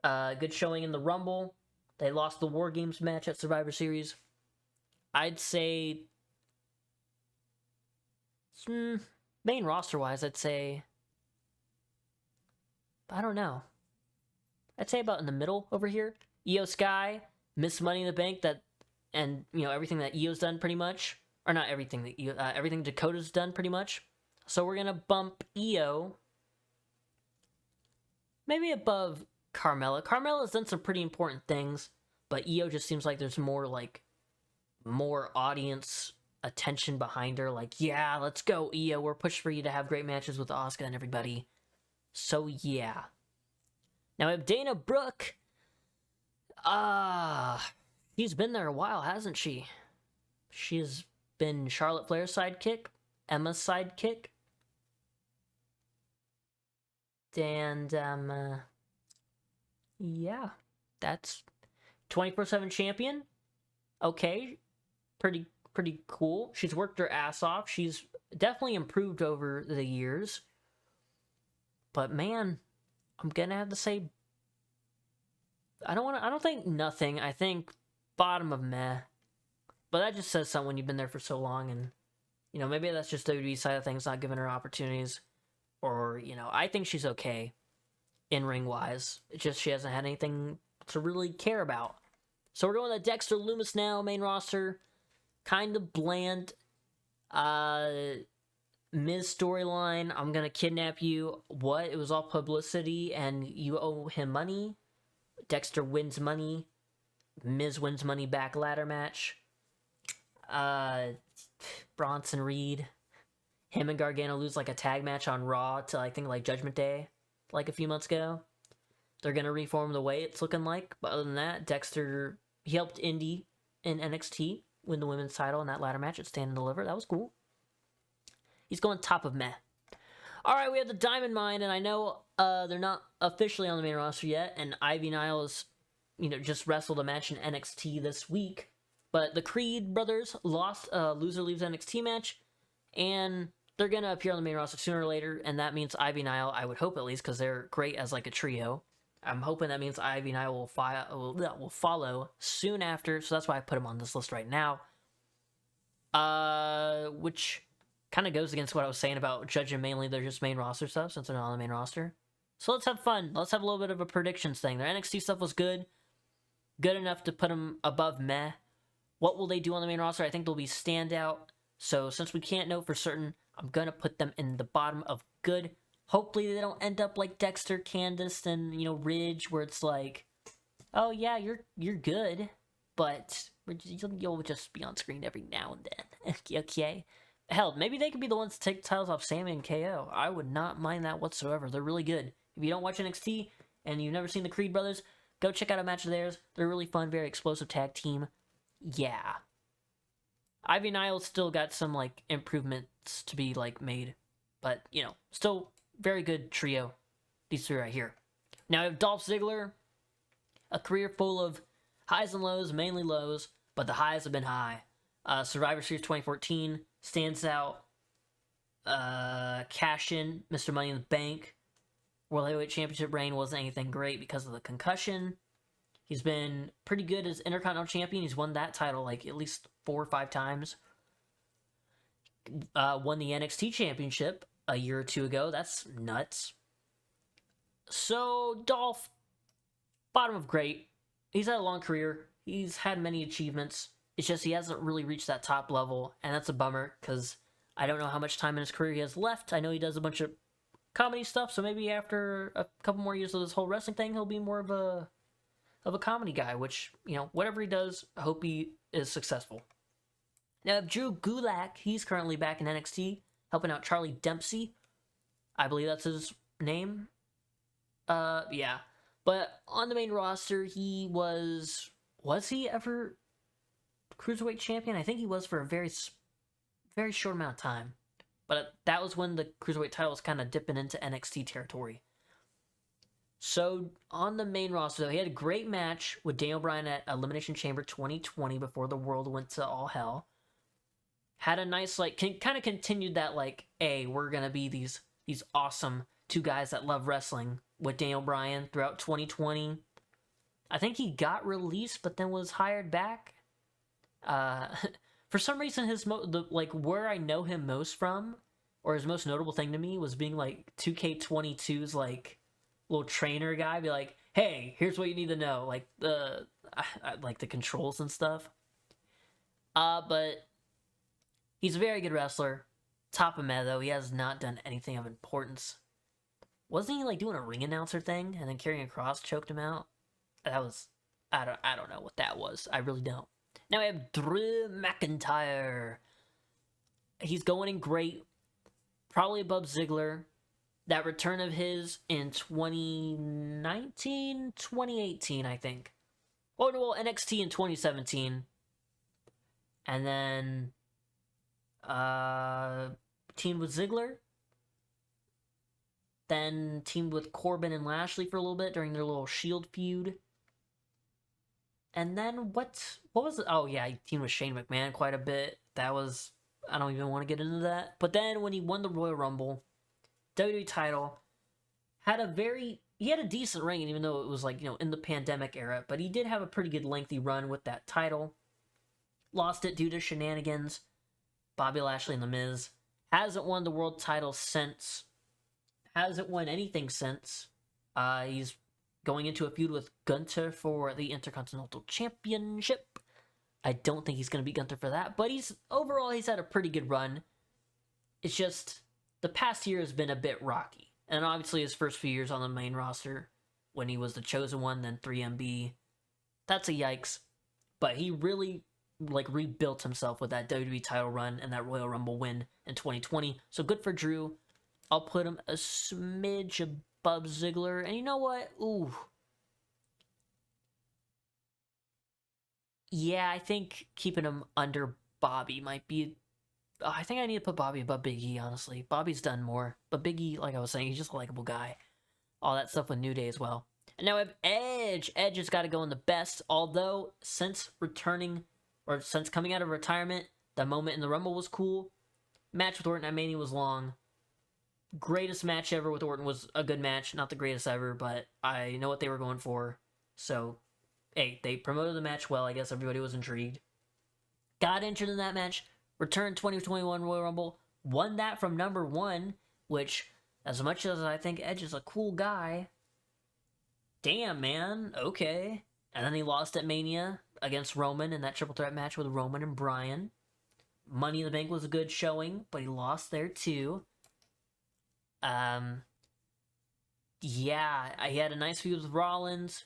Good showing in the Rumble. They lost the War Games match at Survivor Series. I'd say... main roster-wise, I'd say... I don't know. I'd say about in the middle over here. Io Sky, Miss Money in the Bank, and everything that Io's done pretty much. Or not everything that everything Dakota's done pretty much. So we're gonna bump Io maybe above Carmella. Carmella's done some pretty important things, but Io just seems like there's more audience attention behind her. Like, yeah, let's go, Io. We're pushing for you to have great matches with Asuka and everybody. So yeah. Now we have Dana Brooke. She's been there a while, hasn't she? She's been Charlotte Flair's sidekick, Emma's sidekick, and yeah, that's 24/7 champion. Okay, pretty cool. She's worked her ass off. She's definitely improved over the years. But man, I'm gonna have to say, I don't think nothing. I think bottom of meh. But that just says something when you've been there for so long, and maybe that's just WWE side of things, not giving her opportunities, or I think she's okay in ring wise. It's just she hasn't had anything to really care about. So we're going to Dexter Lumis now, main roster, kind of bland. Miz storyline, I'm gonna kidnap you. What? It was all publicity and you owe him money. Dexter wins money. Miz wins money back ladder match. Bronson Reed. Him and Gargano lose like a tag match on Raw to I think like Judgment Day like a few months ago. They're gonna reform the way it's looking like. But other than that, Dexter, he helped Indy in NXT win the women's title in that ladder match at Stand and Deliver. That was cool. He's going top of meh. Alright, we have the Diamond Mine, and I know they're not officially on the main roster yet, and Ivy Niles, just wrestled a match in NXT this week. But the Creed brothers lost a loser leaves NXT match, and they're going to appear on the main roster sooner or later, and that means Ivy Nile, I would hope at least, because they're great as like a trio. I'm hoping that means Ivy Nile will follow soon after, so that's why I put him on this list right now. Which kind of goes against what I was saying about judging mainly their just main roster stuff, since they're not on the main roster. So let's have fun. Let's have a little bit of a predictions thing. Their NXT stuff was good. Good enough to put them above meh. What will they do on the main roster? I think they'll be standout. So since we can't know for certain, I'm going to put them in the bottom of good. Hopefully they don't end up like Dexter, Candice, and, Ridge, where it's like, oh yeah, you're good, but you'll just be on screen every now and then. Okay? Hell, maybe they could be the ones to take the titles off Sammy and KO. I would not mind that whatsoever. They're really good. If you don't watch NXT and you've never seen the Creed brothers, go check out a match of theirs. They're really fun, very explosive tag team. Yeah. Ivy Niles still got some, improvements to be, made. But, still very good trio. These three right here. Now I have Dolph Ziggler, a career full of highs and lows, mainly lows, but the highs have been high. Survivor Series 2014 stands out. Cash in, Mr. Money in the Bank. World Heavyweight Championship reign wasn't anything great because of the concussion. He's been pretty good as Intercontinental Champion. He's won that title like at least 4 or 5 times. Won the NXT Championship a year or 2 ago. That's nuts. So, Dolph, bottom of great. He's had a long career. He's had many achievements. It's just he hasn't really reached that top level, and that's a bummer, because I don't know how much time in his career he has left. I know he does a bunch of comedy stuff, so maybe after a couple more years of this whole wrestling thing, he'll be more of a comedy guy, which, you know, whatever he does, I hope he is successful. Now, Drew Gulak, he's currently back in NXT, helping out Charlie Dempsey. I believe that's his name. Yeah. But on the main roster, he was he ever Cruiserweight champion? I think he was for a very, very short amount of time. But that was when the Cruiserweight title was kind of dipping into NXT territory. So, on the main roster, though, he had a great match with Daniel Bryan at Elimination Chamber 2020 before the world went to all hell. Had a nice, like, kind of continued that, like, hey, we're going to be these awesome 2 guys that love wrestling with Daniel Bryan throughout 2020. I think he got released, but then was hired back. For some reason, where I know him most from, or his most notable thing to me, was being, like, 2K22's, like, little trainer guy. Be like, hey, here's what you need to know. Like, the controls and stuff. But he's a very good wrestler. Top of meh, though. He has not done anything of importance. Wasn't he, like, doing a ring announcer thing, and then carrying a cross choked him out? That was... I don't know what that was. I really don't. Now we have Drew McIntyre. He's going in great. Probably above Ziggler. That return of his in 2019? 2018, I think. Oh, no, well, NXT in 2017. And then... teamed with Ziggler. Then teamed with Corbin and Lashley for a little bit during their little Shield feud. And then what was it? Oh yeah, he teamed with Shane McMahon quite a bit. That was, I don't even want to get into that. But then when he won the Royal Rumble, WWE title, he had a decent reign, even though it was like, you know, in the pandemic era, but he did have a pretty good lengthy run with that title. Lost it due to shenanigans. Bobby Lashley and The Miz. Hasn't won the world title since. Hasn't won anything since. He's going into a feud with Gunther for the Intercontinental Championship. I don't think he's going to beat Gunther for that, but overall he's had a pretty good run. It's just, the past year has been a bit rocky. And obviously his first few years on the main roster, when he was the chosen one, then 3MB, that's a yikes. But he really, like, rebuilt himself with that WWE title run and that Royal Rumble win in 2020. So good for Drew. I'll put him a smidge above Ziggler. And you know what? Ooh. Yeah, I think keeping him under Bobby might be... I think I need to put Bobby above Big E, honestly. Bobby's done more. But Big E, like I was saying, he's just a likable guy. All that stuff with New Day as well. And now we have Edge. Edge has got to go in the best. Although, since returning, or since coming out of retirement, the moment in the Rumble was cool. Match with Orton at Mania was long. Greatest match ever with Orton was a good match. Not the greatest ever, but I know what they were going for. So, hey, they promoted the match well. I guess everybody was intrigued. Got injured in that match. Returned 2021 Royal Rumble. Won that from number 1, which, as much as I think Edge is a cool guy, damn, man, okay. And then he lost at Mania against Roman in that triple threat match with Roman and Bryan. Money in the Bank was a good showing, but he lost there too. Yeah, he had a nice feud with Rollins.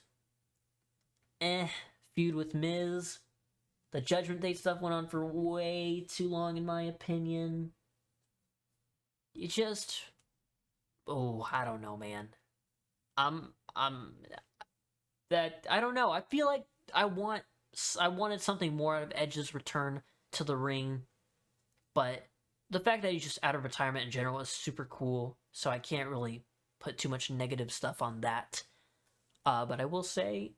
Feud with Miz. The Judgment Day stuff went on for way too long, in my opinion. It just... Oh, I don't know, man. I don't know. I feel like I wanted something more out of Edge's return to the ring. But the fact that he's just out of retirement in general is super cool. So I can't really put too much negative stuff on that. But I will say,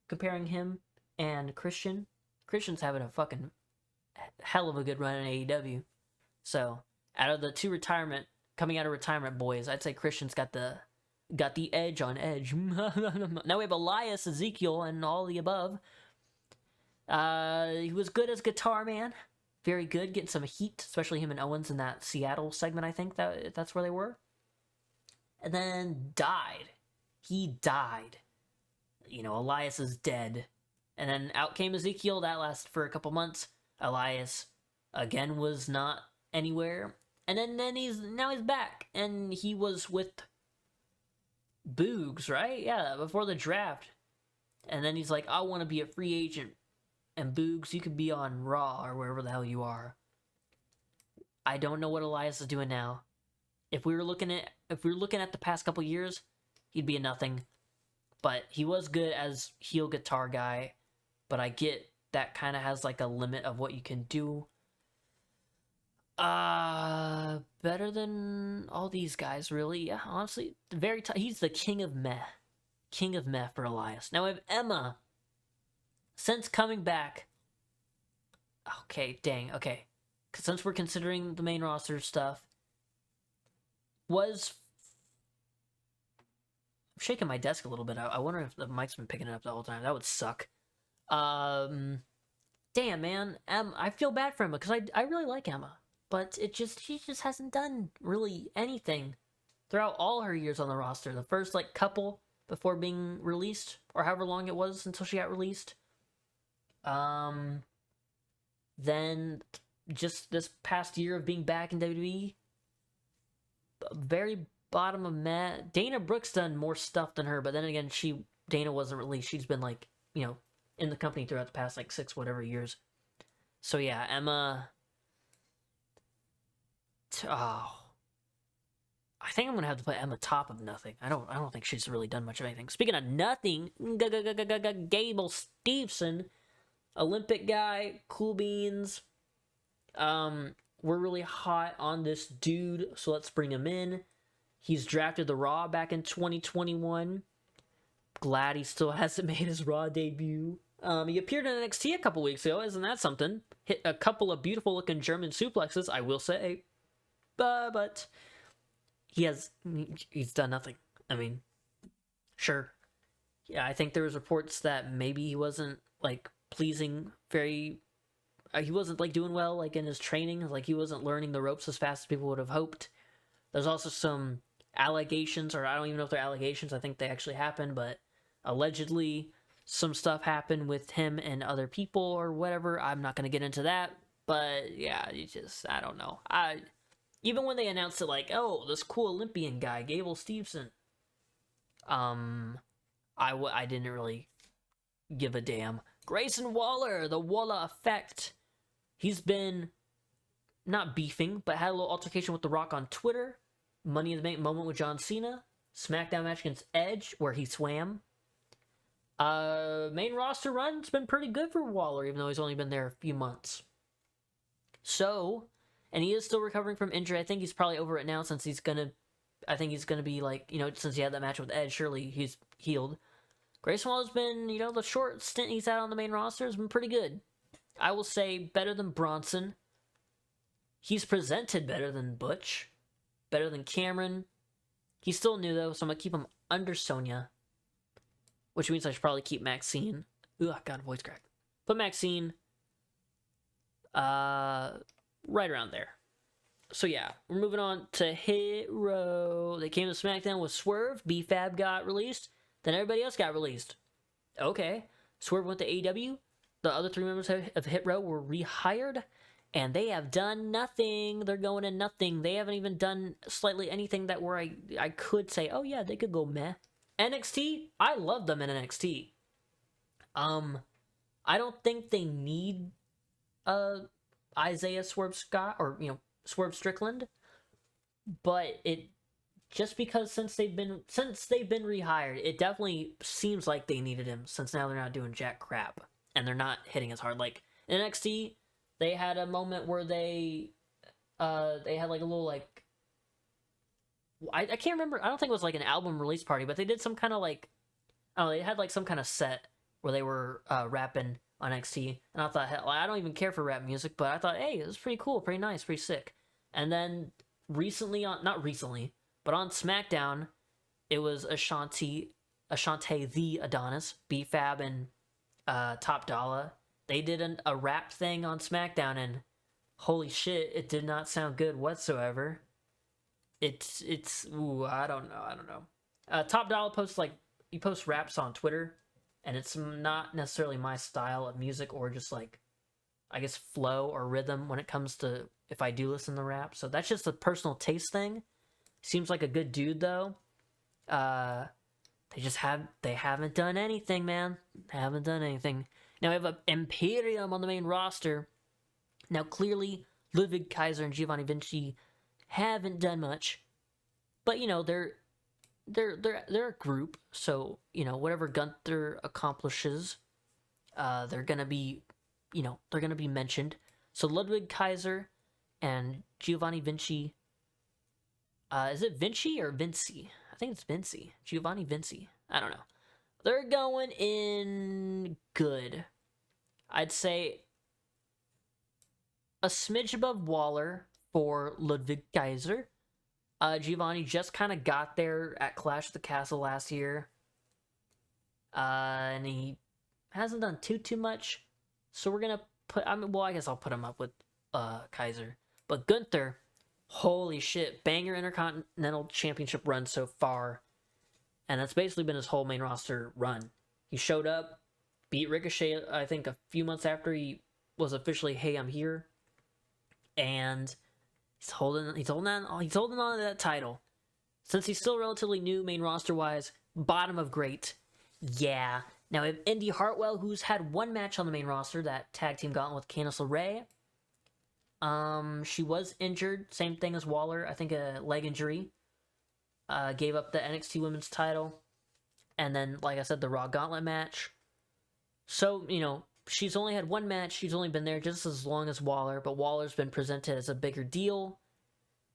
comparing him and Christian's having a fucking hell of a good run in AEW. So out of the two coming out of retirement boys, I'd say Christian's got the edge on Edge. Now we have Elias, Ezekiel, and all the above. He was good as Guitar Man. Very good, getting some heat, especially him and Owens in that Seattle segment, I think that's where they were. And then died. He died. Elias is dead. And then out came Ezekiel. That lasted for a couple months. Elias, again, was not anywhere. And then he's back. And he was with Boogs, right? Yeah, before the draft. And then he's like, I want to be a free agent. And Boogs, you could be on Raw or wherever the hell you are. I don't know what Elias is doing now. If we were looking at the past couple years, he'd be a nothing. But he was good as heel guitar guy. But I get that kind of has like a limit of what you can do. Better than all these guys, really. Yeah, honestly, he's the king of meh. King of meh for Elias. Now we have Emma. Since coming back, okay, dang, okay. Since we're considering the main roster stuff, I'm shaking my desk a little bit. I wonder if the mic's been picking it up the whole time. That would suck. Damn, man. I feel bad for Emma, because I really like Emma. But she just hasn't done really anything throughout all her years on the roster. The first, couple before being released, or however long it was until she got released. Then just this past year of being back in WWE, very bottom of meh. Dana Brooks done more stuff than her, but then again, Dana wasn't released. She's been in the company throughout the past 6 whatever years. So yeah, Emma. Oh, I think I'm gonna have to put Emma top of nothing. I don't think she's really done much of anything. Speaking of nothing, Gable Steveson. Olympic guy, cool beans. We're really hot on this dude, so let's bring him in. He's drafted the Raw back in 2021. Glad he still hasn't made his Raw debut. He appeared in NXT a couple weeks ago, isn't that something? Hit a couple of beautiful looking German suplexes, I will say. But he's done nothing. I mean, sure. Yeah, I think there was reports that maybe he wasn't pleasing he wasn't doing well in his training, he wasn't learning the ropes as fast as people would have hoped. There's also some allegations, or I don't even know if they're allegations, I think they actually happened, but allegedly some stuff happened with him and other people or whatever. I'm not going to get into that, but yeah, I don't know. Even when they announced it oh, this cool Olympian guy, Gable Steveson, I didn't really give a damn. Grayson Waller, the Waller effect. He's been not beefing, but had a little altercation with The Rock on Twitter. Money in the Bank moment with John Cena. Smackdown match against Edge, where he swam. Main roster run's been pretty good for Waller, even though he's only been there a few months. So, and he is still recovering from injury. I think he's probably over it now since he's gonna be since he had that match with Edge, surely he's healed. Grayson Waller's been, the short stint he's had on the main roster has been pretty good. I will say better than Bronson. He's presented better than Butch. Better than Cameron. He's still new, though, so I'm going to keep him under Sonya. Which means I should probably keep Maxine. Ugh, God, voice crack. Put Maxine right around there. So yeah, we're moving on to Hit Row. They came to SmackDown with Swerve. B-Fab got released. Then everybody else got released. Okay. Swerve went to AEW. The other 3 members of Hit Row were rehired. And they have done nothing. They're going to nothing. They haven't even done slightly anything that where I could say, oh yeah, they could go meh. NXT, I love them in NXT. I don't think they need Isaiah Swerve Scott or Swerve Strickland, but it just because since they've been rehired, it definitely seems like they needed him since now they're not doing jack crap and they're not hitting as hard. Like in NXT, they had a moment where they had like a little I can't remember. I don't think it was like an album release party, but they did some kind of like, I don't know, they had like some kind of set where they were rapping on NXT, and I thought, hell, I don't even care for rap music, but I thought, hey, this is pretty cool, pretty nice, pretty sick. And then recently not recently, but on SmackDown, it was Ashante the Adonis, B-Fab, and Top Dollar. They did a rap thing on SmackDown, and holy shit, it did not sound good whatsoever. It's ooh, I don't know. Top Dollar posts like, he posts raps on Twitter, and it's not necessarily my style of music, or just like, I guess, flow or rhythm when it comes to if I do listen to rap. So that's just a personal taste thing. Seems like a good dude though. They haven't done anything, man. Haven't done anything. Now we have a Imperium on the main roster. Now clearly Ludwig Kaiser and Giovanni Vinci haven't done much, but you know they're a group, so you know whatever Gunther accomplishes, they're gonna be mentioned. So Ludwig Kaiser and Giovanni Vinci. Is it Vinci or Vinci? I think it's Vinci. Giovanni Vinci. I don't know. They're going in good. I'd say a smidge above Waller for Ludwig Kaiser. Giovanni just kind of got there at Clash of the Castle last year. And he hasn't done too much. So we're going to put... I guess I'll put him up with Kaiser. But Gunther, holy shit, banger Intercontinental Championship run so far. And that's basically been his whole main roster run. He showed up, beat Ricochet, I think, a few months after he was officially, hey, I'm here. And he's holding on to that title. Since he's still relatively new, main roster-wise, bottom of great. Yeah. Now we have Indy Hartwell, who's had one match on the main roster, that tag team gauntlet with Candice LeRae. She was injured, same thing as Waller, I think a leg injury. Gave up the NXT Women's title. And then, like I said, the Raw Gauntlet match. So, you know, she's only had one match. She's only been there just as long as Waller, but Waller's been presented as a bigger deal.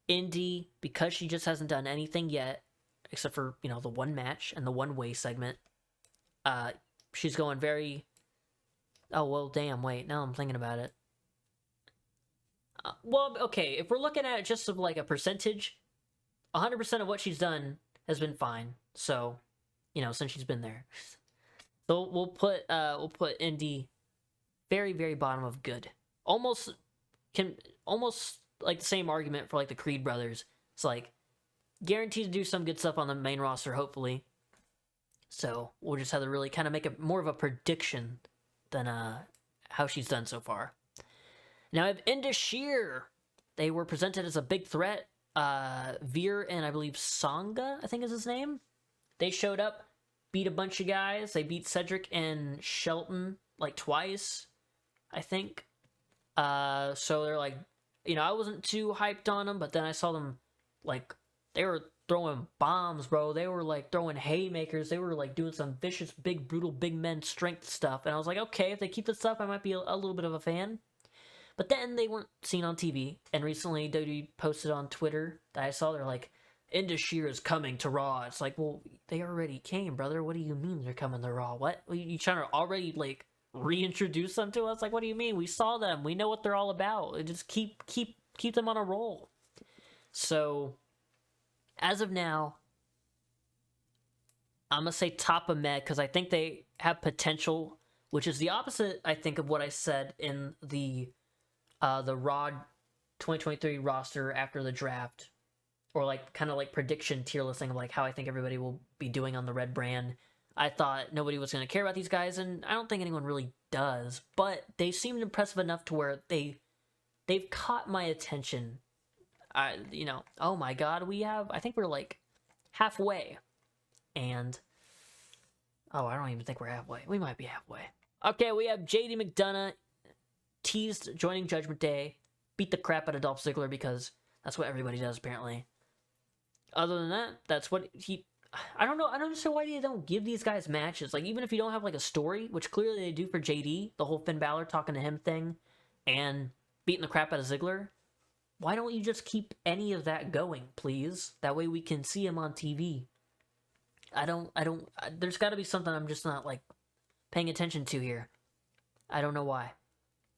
Indy, because she just hasn't done anything yet, except for, you know, the one match and the one-way segment, she's going very... Oh, well, damn, wait, now I'm thinking about it. Well, okay, if we're looking at it just of, like, a percentage, 100% of what she's done has been fine. So, you know, since she's been there. So we'll put Indy very, very bottom of good. Almost like the same argument for like the Creed brothers. It's like guaranteed to do some good stuff on the main roster, hopefully. So we'll just have to really kind of make more of a prediction than how she's done so far. Now I have Indus Sher. They were presented as a big threat. Veer and I believe Sangha, I think is his name. They showed up, beat a bunch of guys. They beat Cedric and Shelton like twice, I think. So they're like, you know, I wasn't too hyped on them, but then I saw them like they were throwing bombs, bro. They were like throwing haymakers. They were like doing some vicious, big, brutal, big men strength stuff. And I was like, okay, if they keep this up, I might be a little bit of a fan. But then they weren't seen on TV. And recently, WWE posted on Twitter that I saw, they're like, Indus Sher is coming to Raw. It's like, well, they already came, brother. What do you mean they're coming to Raw? What? You trying to already, like, reintroduce them to us? Like, what do you mean? We saw them. We know what they're all about. Just keep them on a roll. So, as of now, I'm going to say top of med, because I think they have potential, which is the opposite, I think, of what I said in the Raw 2023 roster after the draft, or like kind of like prediction tier listing of like how I think everybody will be doing on the red brand. I thought nobody was going to care about these guys, and I don't think anyone really does, but they seemed impressive enough to where they've caught my attention. You know, oh my god, I think we're like halfway, and I don't even think we're halfway. We might be halfway. Okay, we have JD McDonough teased joining Judgment Day, beat the crap out of Dolph Ziggler because that's what everybody does apparently. Other than that, that's what I don't know. I don't understand why they don't give these guys matches. Like, even if you don't have like a story, which clearly they do for JD, the whole Finn Balor talking to him thing, and beating the crap out of Ziggler, why don't you just keep any of that going, please? That way we can see him on TV. There's got to be something I'm just not, like, paying attention to here. I don't know why.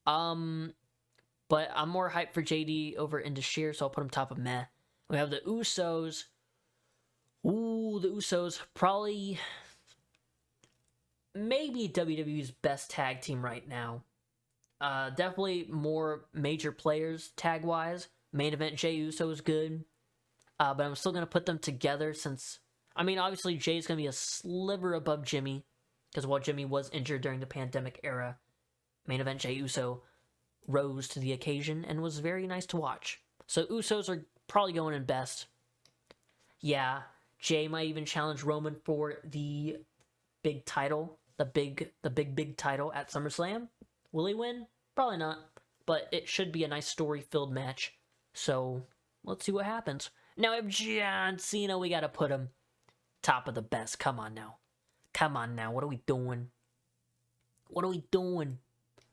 But I'm more hyped for JD over into Sheer, so I'll put him top of meh. We have the Usos. Ooh, the Usos. Probably, maybe WWE's best tag team right now. Definitely more major players tag-wise. Main event Jey Uso is good. But I'm still going to put them together since... I mean, obviously, Jay's going to be a sliver above Jimmy. Because while Jimmy was injured during the pandemic era, main event Jey Uso rose to the occasion and was very nice to watch. So Usos are probably going in best. Yeah, Jay might even challenge Roman for the big title. The big title at SummerSlam. Will he win? Probably not. But it should be a nice story-filled match. So, let's see what happens. Now, if John Cena, we gotta put him top of the best. Come on now. Come on now. What are we doing? What are we doing?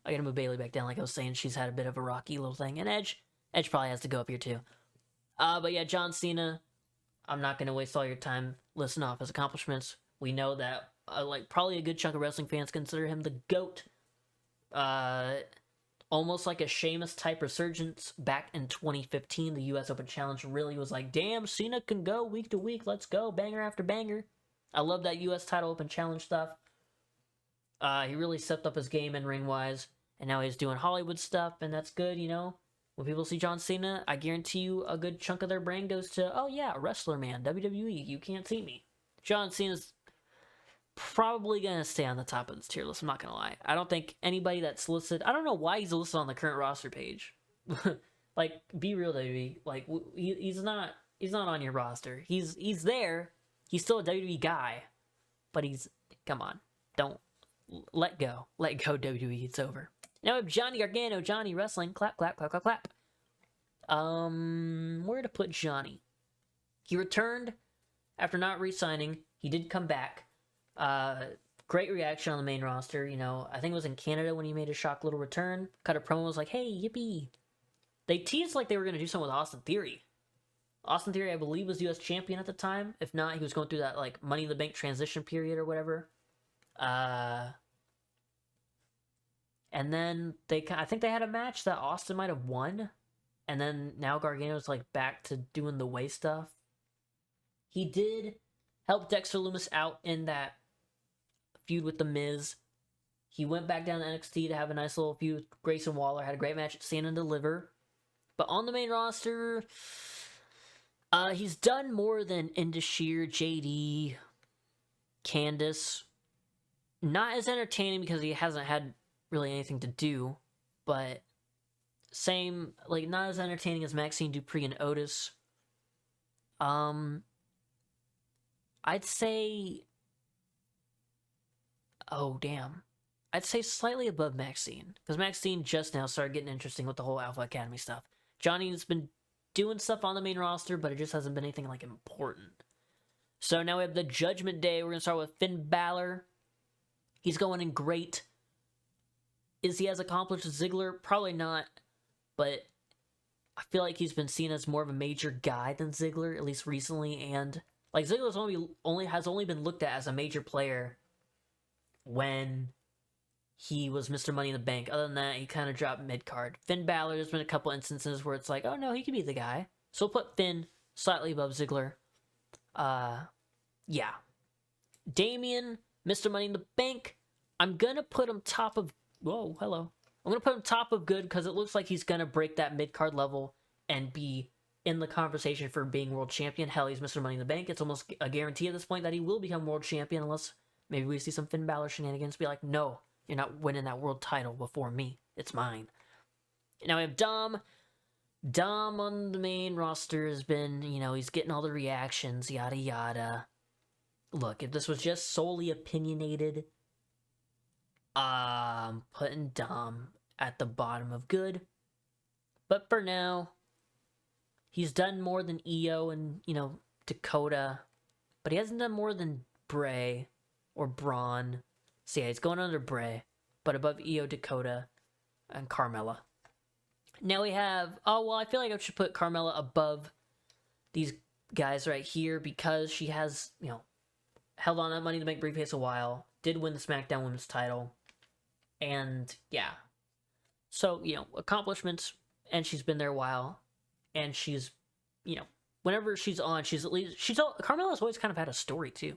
I gotta move Bayley back down. Like I was saying, she's had a bit of a rocky little thing. And Edge probably has to go up here too. But yeah, John Cena, I'm not gonna waste all your time listing off his accomplishments. We know that, like, probably a good chunk of wrestling fans consider him the GOAT. Almost like a Sheamus type resurgence back in 2015. The US Open Challenge really was like, damn, Cena can go week to week. Let's go, banger after banger. I love that US Title Open Challenge stuff. He really stepped up his game in ring-wise, and now he's doing Hollywood stuff, and that's good, you know? When people see John Cena, I guarantee you a good chunk of their brain goes to, oh yeah, wrestler man, WWE, you can't see me. John Cena's probably gonna stay on the top of this tier list, I'm not gonna lie. I don't think anybody that's listed, I don't know why he's listed on the current roster page. Like, be real, WWE. Like, he's not on your roster. He's there. He's still a WWE guy, but come on, don't. Let go, WWE, it's over. Now we have Johnny Gargano, Johnny Wrestling, clap, clap, clap, clap, clap. Where to put Johnny? He returned after not re-signing. He did come back. Great reaction on the main roster, you know. I think it was in Canada when he made a shock little return. Cut a promo, was like, hey, yippee. They teased like they were going to do something with Austin Theory. Austin Theory, I believe, was US champion at the time. If not, he was going through that, like, Money in the Bank transition period or whatever. And then I think they had a match that Austin might have won. And then now Gargano's like back to doing the way stuff. He did help Dexter Lumis out in that feud with The Miz. He went back down to NXT to have a nice little feud with Grayson Waller. Had a great match at Stand and Deliver. But on the main roster, he's done more than Indashir, JD, Candice. Not as entertaining because he hasn't had really anything to do, but same, like, not as entertaining as Maxine Dupree and Otis. I'd say, oh damn, I'd say slightly above Maxine, because Maxine just now started getting interesting with the whole Alpha Academy stuff. Johnny's been doing stuff on the main roster, but it just hasn't been anything like important. So now we have the Judgment Day. We're gonna start with Finn Balor. He's going in great. Is he as accomplished as Ziggler? Probably not, but I feel like he's been seen as more of a major guy than Ziggler, at least recently, and like Ziggler's only been looked at as a major player when he was Mr. Money in the Bank. Other than that, he kind of dropped mid-card. Finn Balor, there's been a couple instances where it's like, oh no, he could be the guy. So we'll put Finn slightly above Ziggler. Yeah. Damian, Mr. Money in the Bank, I'm gonna put him top of... Whoa, hello. I'm going to put him top of good because it looks like he's going to break that mid-card level and be in the conversation for being world champion. Hell, he's Mr. Money in the Bank. It's almost a guarantee at this point that he will become world champion unless maybe we see some Finn Balor shenanigans. Be like, no, you're not winning that world title before me. It's mine. Now we have Dom. Dom on the main roster has been, you know, he's getting all the reactions, yada yada. Look, if this was just solely opinionated... putting Dom at the bottom of good. But for now, he's done more than Io and, you know, Dakota. But he hasn't done more than Bray or Braun. So yeah, he's going under Bray. But above Io, Dakota, and Carmella. Now we have, oh, well, I feel like I should put Carmella above these guys right here because she has, held on that Money in the Bank briefcase a while, did win the SmackDown Women's title, and yeah. So, accomplishments, and she's been there a while, and she's, whenever she's on, Carmella's always kind of had a story, too.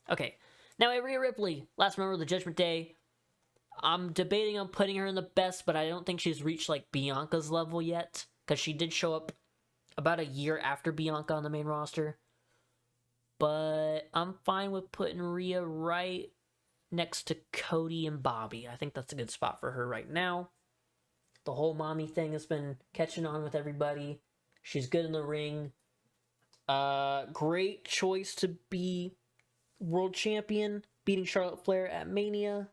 Okay, now Rhea Ripley, last member of the Judgment Day. I'm debating on putting her in the best, but I don't think she's reached, like, Bianca's level yet, because she did show up about a year after Bianca on the main roster. But I'm fine with putting Rhea right next to Cody and Bobby. I think that's a good spot for her right now. The whole mommy thing has been catching on with everybody. She's good in the ring. Great choice to be world champion, beating Charlotte Flair at Mania.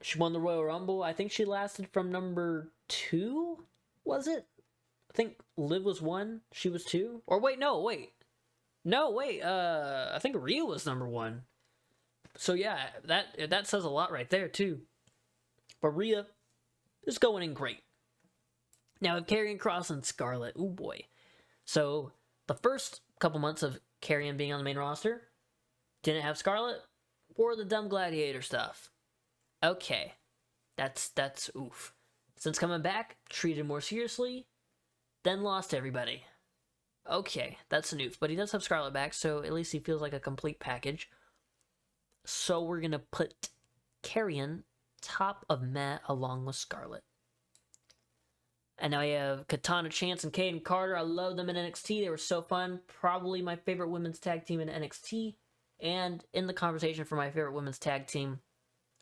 She won the Royal Rumble. I think she lasted from number 2, was it? I think Liv was 1, she was 2. Or wait, no, wait. I think Rhea was number 1. So yeah, that says a lot right there, too. But Rhea is going in great. Now, we have Karrion Kross and Scarlett. Ooh, boy. So, the first couple months of Karrion being on the main roster, didn't have Scarlett, or the dumb gladiator stuff. Okay. That's oof. Since coming back, treated more seriously, then lost everybody. Okay, that's an oof. But he does have Scarlett back, so at least he feels like a complete package. So we're going to put Karrion top of Matt along with Scarlett. And now we have Katana Chance and Kayden Carter. I love them in NXT. They were so fun. Probably my favorite women's tag team in NXT. And in the conversation for my favorite women's tag team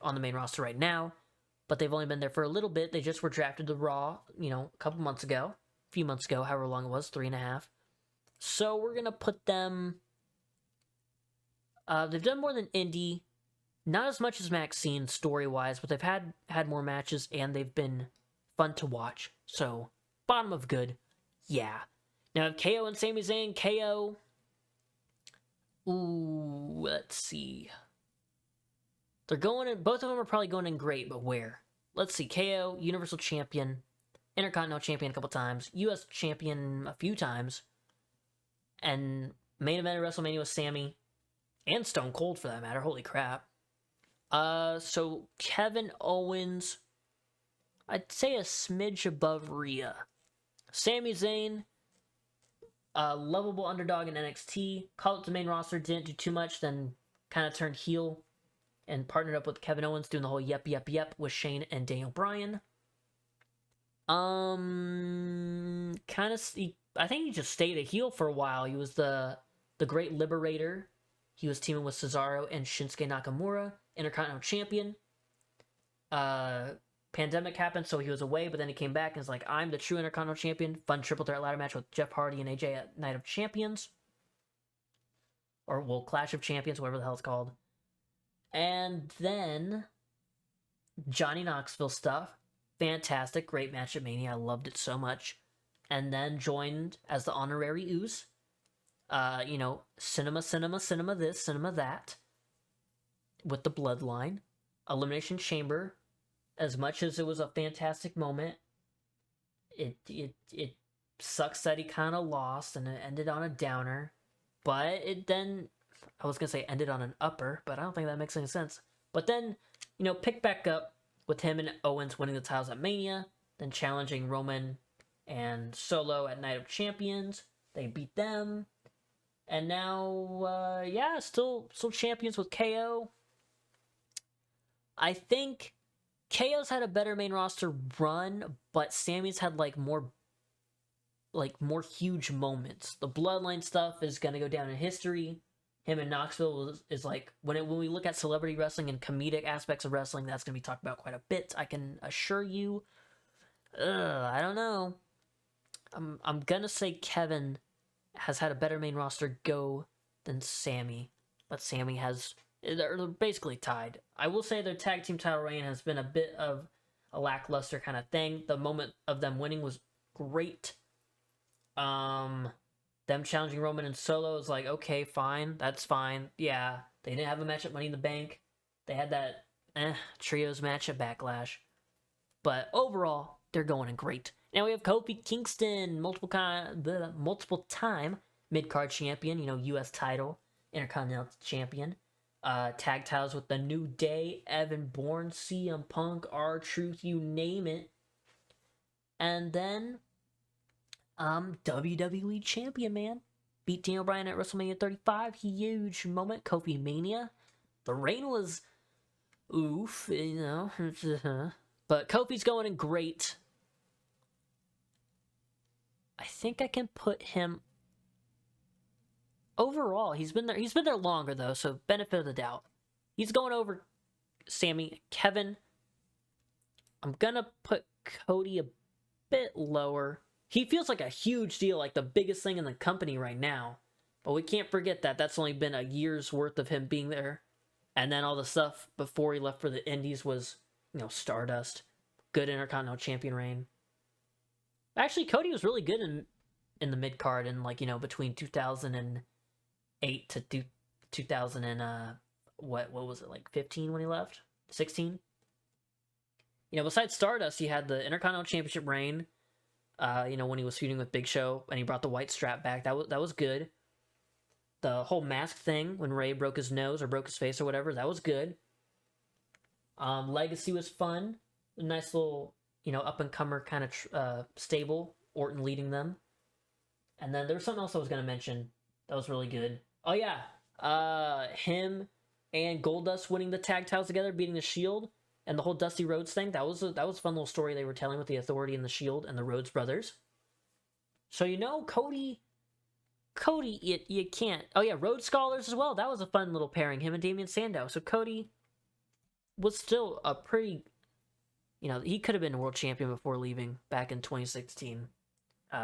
on the main roster right now. But they've only been there for a little bit. They just were drafted to Raw, a couple months ago. A few months ago, however long it was, 3.5. So we're going to put them... they've done more than Indy. Not as much as Maxine story-wise, but they've had more matches, and they've been fun to watch. So, bottom of good. Yeah. Now, KO and Sami Zayn. KO... Ooh, let's see. They're going in... Both of them are probably going in great, but where? Let's see. KO, Universal Champion, Intercontinental Champion a couple times, US Champion a few times, and main event of WrestleMania with Sami, and Stone Cold for that matter. Holy crap. So Kevin Owens, I'd say a smidge above Rhea. Sami Zayn, lovable underdog in NXT, called up the main roster, didn't do too much, then kind of turned heel and partnered up with Kevin Owens doing the whole yep with Shane and Daniel Bryan. I think he just stayed a heel for a while. He was the Great Liberator. He was teaming with Cesaro and Shinsuke Nakamura, Intercontinental Champion. Pandemic happened, so he was away, but then he came back and was like, I'm the true Intercontinental Champion. Fun triple threat ladder match with Jeff Hardy and AJ at Night of Champions. Or, well, Clash of Champions, whatever the hell it's called. And then, Johnny Knoxville stuff. Fantastic, great match at Mania. I loved it so much. And then joined as the honorary Ooze. Cinema this, cinema that. With the Bloodline. Elimination Chamber. As much as it was a fantastic moment, it sucks that he kind of lost and it ended on a downer. But it then, I was going to say ended on an upper, but I don't think that makes any sense. But then, picked back up with him and Owens winning the titles at Mania, then challenging Roman and Solo at Night of Champions. They beat them. And now, still champions with KO. I think KO's had a better main roster run, but Sammy's had more huge moments. The Bloodline stuff is going to go down in history. Him and Knoxville is like, when we look at celebrity wrestling and comedic aspects of wrestling, that's going to be talked about quite a bit, I can assure you. I don't know. I'm going to say Kevin has had a better main roster go than Sammy, but Sammy they're basically tied. I will say their tag team title reign has been a bit of a lackluster kind of thing. The moment of them winning was great. Them challenging Roman and Solo is like, okay, fine, that's fine. Yeah, they didn't have a match at Money in the Bank. They had that trios match at Backlash. But overall, they're going in great. Now we have Kofi Kingston, multiple time mid-card champion, U.S. title, Intercontinental champion. Tag titles with the New Day, Evan Bourne, CM Punk, R-Truth, you name it. And then, WWE champion, man. Beat Daniel Bryan at WrestleMania 35. Huge moment. Kofi Mania. The reign was oof, but Kofi's going in great. I think I can put him overall. He's been there longer though, so benefit of the doubt. He's going over Sammy. Kevin, I'm gonna put Cody a bit lower. He feels like a huge deal, like the biggest thing in the company right now. But we can't forget that that's only been a year's worth of him being there. And then all the stuff before he left for the Indies was, Stardust. Good Intercontinental Champion reign. Actually, Cody was really good in the mid-card in, between 2008 to 2000 and, what was it, 15 when he left? 16? Besides Stardust, he had the Intercontinental Championship reign, when he was feuding with Big Show, and he brought the white strap back. That was good. The whole mask thing, when Ray broke his nose or broke his face or whatever, that was good. Legacy was fun. A nice little, up-and-comer kind of stable. Orton leading them. And then there was something else I was going to mention that was really good. Oh, yeah. Him and Goldust winning the tag titles together, beating the Shield, and the whole Dusty Rhodes thing. That was a fun little story they were telling with the Authority and the Shield and the Rhodes brothers. So, Cody, you can't. Oh, yeah, Rhodes Scholars as well. That was a fun little pairing, him and Damian Sandow. So Cody was still a pretty, he could have been a world champion before leaving back in 2016.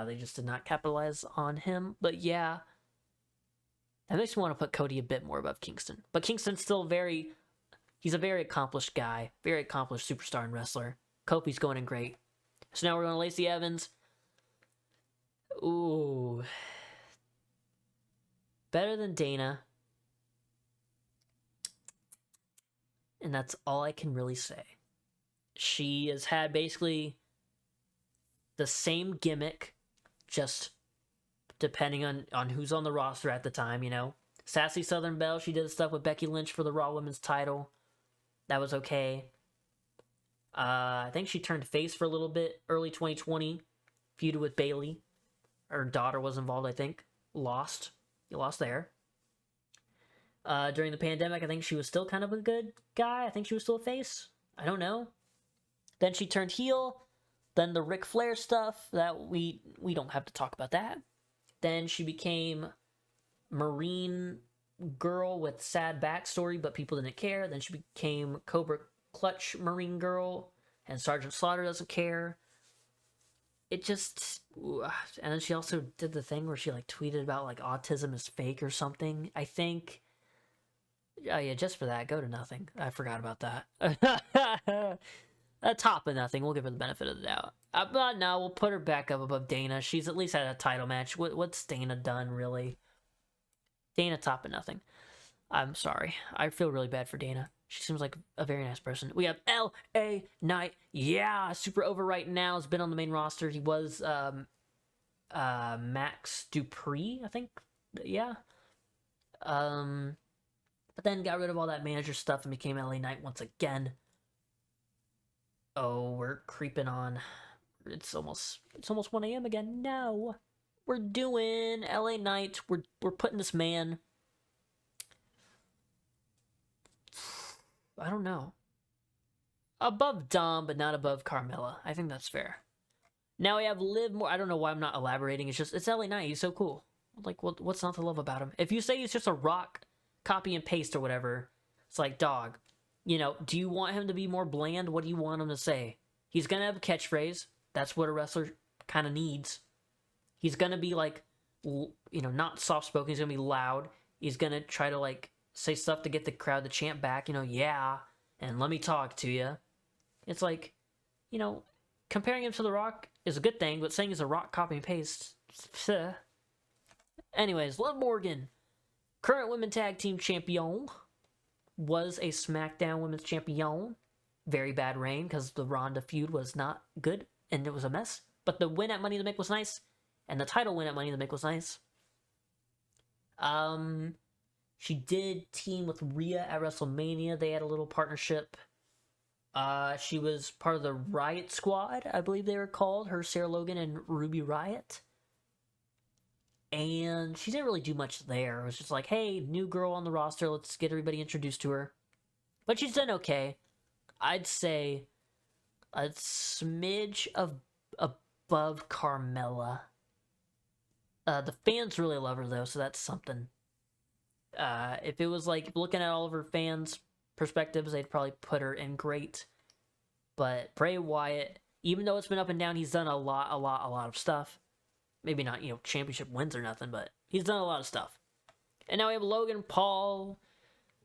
They just did not capitalize on him. But yeah, that makes me want to put Cody a bit more above Kingston. But Kingston's still he's a very accomplished guy, very accomplished superstar and wrestler. Kofi's going in great. So now we're going to Lacey Evans. Ooh. Better than Dana. And that's all I can really say. She has had basically the same gimmick, just depending on who's on the roster at the time, Sassy Southern Belle, she did stuff with Becky Lynch for the Raw Women's title. That was okay. I think she turned face for a little bit early 2020. Feuded with Bayley. Her daughter was involved, I think. Lost. You lost there. During the pandemic, I think she was still kind of a good guy. I think she was still a face. I don't know. Then she turned heel. Then the Ric Flair stuff, that we don't have to talk about that. Then she became Marine girl with sad backstory, but people didn't care. Then she became Cobra Clutch Marine girl, and Sergeant Slaughter doesn't care. It just, and then she also did the thing where she tweeted about autism is fake or something. I think, oh yeah, just for that, go to nothing. I forgot about that. A top of nothing. We'll give her the benefit of the doubt. But no, we'll put her back up above Dana. She's at least had a title match. What's Dana done really? Dana top of nothing. I'm sorry. I feel really bad for Dana. She seems like a very nice person. We have L.A. Knight. Yeah, super over right now. Has been on the main roster. He was Max Dupree, I think. Yeah. But then got rid of all that manager stuff and became L.A. Knight once again. Oh, we're creeping on. It's almost 1 a.m. again. No. We're doing LA Knight. We're putting this man. I don't know. Above Dom, but not above Carmella. I think that's fair. Now we have Liv Morgan. I don't know why I'm not elaborating. It's LA Knight. He's so cool. What's not to love about him? If you say he's just a Rock copy and paste or whatever, it's like, dog. Do you want him to be more bland? What do you want him to say? He's going to have a catchphrase. That's what a wrestler kind of needs. He's going to be not soft-spoken. He's going to be loud. He's going to try to say stuff to get the crowd to chant back, yeah, and let me talk to you. It's comparing him to The Rock is a good thing, but saying he's a Rock copy and paste. Anyways, Liv Morgan, current women tag team champion, was a SmackDown women's champion. Very bad reign because the Ronda feud was not good and it was a mess. But the win at Money in the Bank was nice, and the title win at Money in the Bank was nice. She did team with Rhea at WrestleMania. They had a little partnership. She was part of the Riot Squad, I believe they were called. Her, Sarah Logan, and Ruby Riot. And she didn't really do much there. It was just like, hey, new girl on the roster. Let's get everybody introduced to her. But she's done okay. I'd say a smidge above Carmella. The fans really love her, though, so that's something. If it was like looking at all of her fans' perspectives, they'd probably put her in great. But Bray Wyatt, even though it's been up and down, he's done a lot of stuff. Maybe not, championship wins or nothing, but he's done a lot of stuff. And now we have Logan Paul,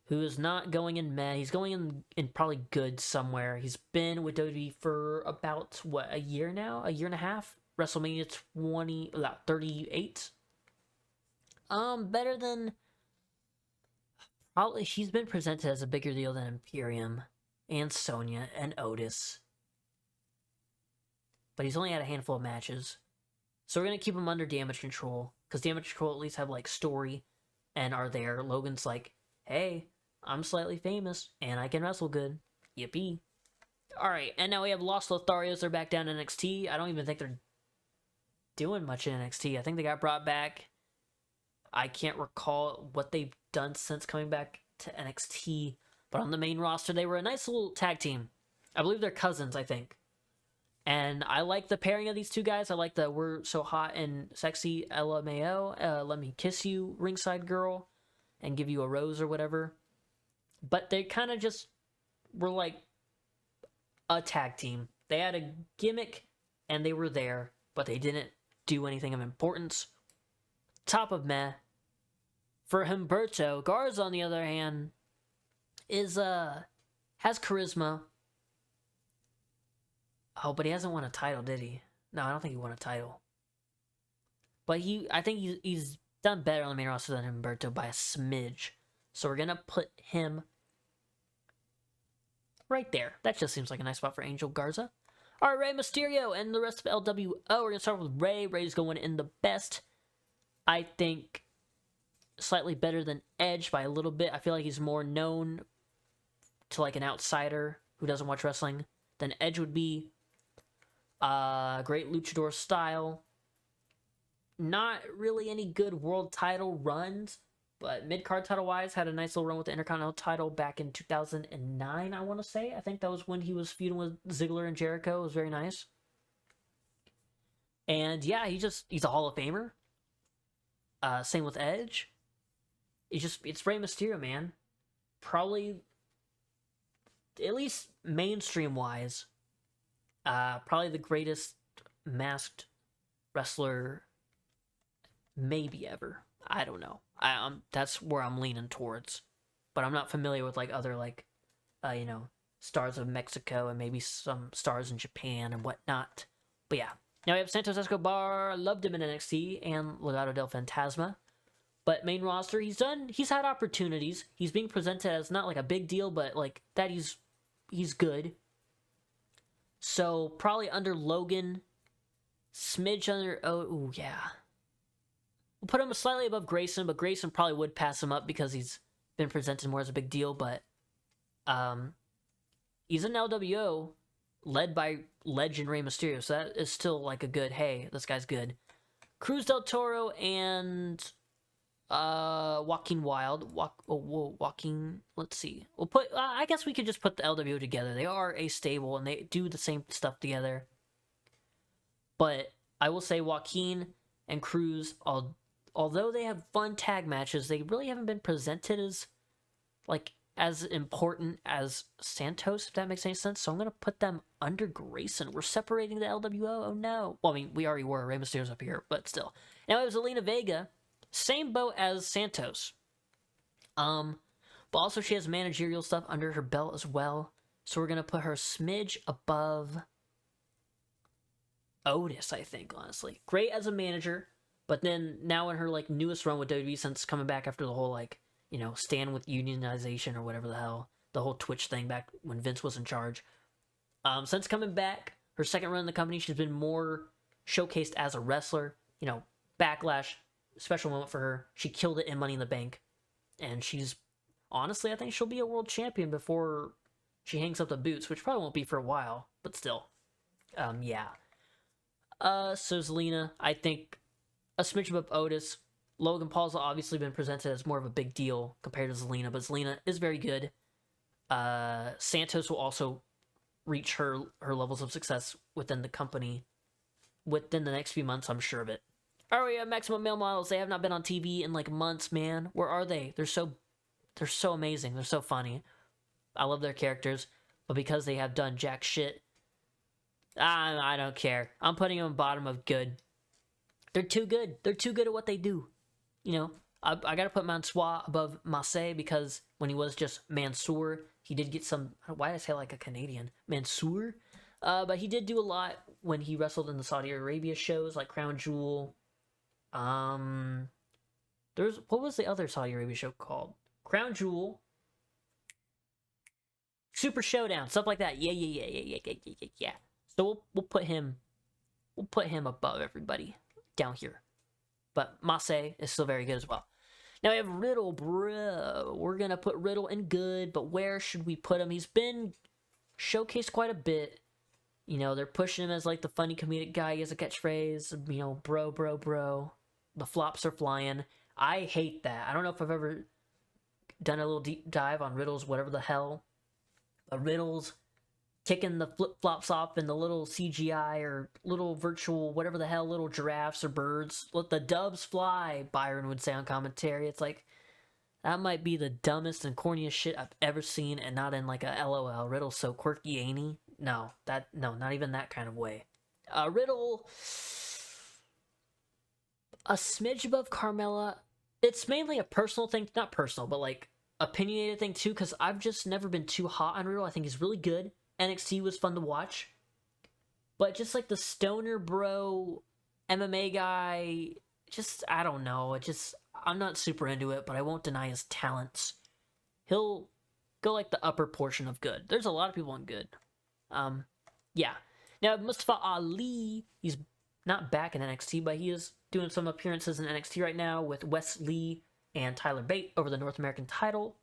who is not going in meh. He's going in probably good somewhere. He's been with WWE for about, a year now? A year and a half? WrestleMania 38? Better than... Probably, she's been presented as a bigger deal than Imperium, and Sonya, and Otis. But he's only had a handful of matches. So we're going to keep him under Damage Control, because Damage Control at least have, story, and are there. Logan's like, hey, I'm slightly famous, and I can wrestle good. Yippee. Alright, and now we have Los Lotharios. They're back down in NXT. I don't even think they're doing much in NXT. I think they got brought back. I can't recall what they've done since coming back to NXT, but on the main roster, they were a nice little tag team. I believe they're cousins, I think. And I like the pairing of these two guys. I like the we're so hot and sexy LMAO, let me kiss you, ringside girl, and give you a rose or whatever. But they kind of just were like a tag team. They had a gimmick, and they were there, but they didn't do anything of importance. Top of meh. For Humberto, Garza, on the other hand, has charisma. Oh, but he hasn't won a title, did he? No, I don't think he won a title. But I think he's done better on the main roster than Humberto by a smidge. So we're going to put him right there. That just seems like a nice spot for Angel Garza. All right, Rey Mysterio and the rest of LWO. We're going to start with Rey. Rey's going in the best. I think slightly better than Edge by a little bit. I feel like he's more known to an outsider who doesn't watch wrestling than Edge would be. Great luchador style. Not really any good world title runs, but mid-card title-wise had a nice little run with the Intercontinental title back in 2009, I want to say. I think that was when he was feuding with Ziggler and Jericho. It was very nice. And yeah, he's a Hall of Famer. Same with Edge. It's Rey Mysterio, man. Probably, at least mainstream-wise, probably the greatest masked wrestler maybe ever. I don't know. That's where I'm leaning towards. But I'm not familiar with other stars of Mexico and maybe some stars in Japan and whatnot. But yeah. Now we have Santos Escobar. I loved him in NXT, and Legado del Fantasma. But main roster, he's had opportunities. He's being presented as not a big deal, but that he's good. So probably under Logan, smidge under. Oh yeah. We'll put him slightly above Grayson, but Grayson probably would pass him up because he's been presented more as a big deal. But he's an LWO led by legend Rey Mysterio, so that is still a good, hey, this guy's good. Cruz del Toro and Joaquin Wild. Joaquin, let's see. We'll put, I guess we could just put the LWO together. They are a stable, and they do the same stuff together. But I will say Joaquin and Cruz, although they have fun tag matches, they really haven't been presented as important as Santos, if that makes any sense. So I'm going to put them under Grayson. We're separating the LWO. Oh no. Well, I mean, we already were. Rey Mysterio's up here, but still. Now it was Zelina Vega. Same boat as Santos. But also she has managerial stuff under her belt as well. So we're going to put her smidge above Otis, I think, honestly. Great as a manager, but then now in her newest run with WWE since coming back after the whole stand with unionization or whatever the hell, the whole Twitch thing back when Vince was in charge. Since coming back, her second run in the company, she's been more showcased as a wrestler. You know, Backlash, special moment for her. She killed it in Money in the Bank. And she's, honestly, I think she'll be a world champion before she hangs up the boots, which probably won't be for a while, but still. Yeah. So Zelina, I think a smidge above Otis. Logan Paul's obviously been presented as more of a big deal compared to Zelina, but Zelina is very good. Santos will also reach her levels of success within the company within the next few months, I'm sure of it. Aria, Maximum Male Models, they have not been on TV in like months, man. Where are they? They're so amazing. They're so funny. I love their characters, but because they have done jack shit, I don't care. I'm putting them bottom of good. They're too good. They're too good at what they do. You know, I gotta put Mansoor above Marseille because when he was just Mansoor, he did get some. Why did I say like a Canadian? Mansoor? But he did do a lot when he wrestled in the Saudi Arabia shows like Crown Jewel. There's what was the other Saudi Arabia show called? Crown Jewel, Super Showdown, stuff like that. Yeah. So we'll put him above everybody down here. But Marseille is still very good as well. Now we have Riddle, bro. We're gonna put Riddle in good, but where should we put him? He's been showcased quite a bit. You know, they're pushing him as like the funny comedic guy. He has a catchphrase, you know, bro. The flops are flying. I hate that. I don't know if I've ever done a little deep dive on Riddle's whatever the hell. But Riddle's kicking the flip-flops off in the little CGI or little virtual, whatever the hell, little giraffes or birds. Let the doves fly, Byron would say on commentary. It's like, that might be the dumbest and corniest shit I've ever seen, and not in like a LOL. Riddle's so quirky, ain't he? No, not even that kind of way. Riddle, a smidge above Carmella. It's mainly a personal thing, not personal, but like opinionated thing too, because I've just never been too hot on Riddle. I think he's really good. NXT was fun to watch. But just like the stoner bro MMA guy, just, I don't know. I'm not super into it, but I won't deny his talents. He'll go like the upper portion of good. There's a lot of people on good. Yeah. Now, Mustafa Ali, he's not back in NXT, but he is doing some appearances in NXT right now with Wes Lee and Tyler Bate over the North American title.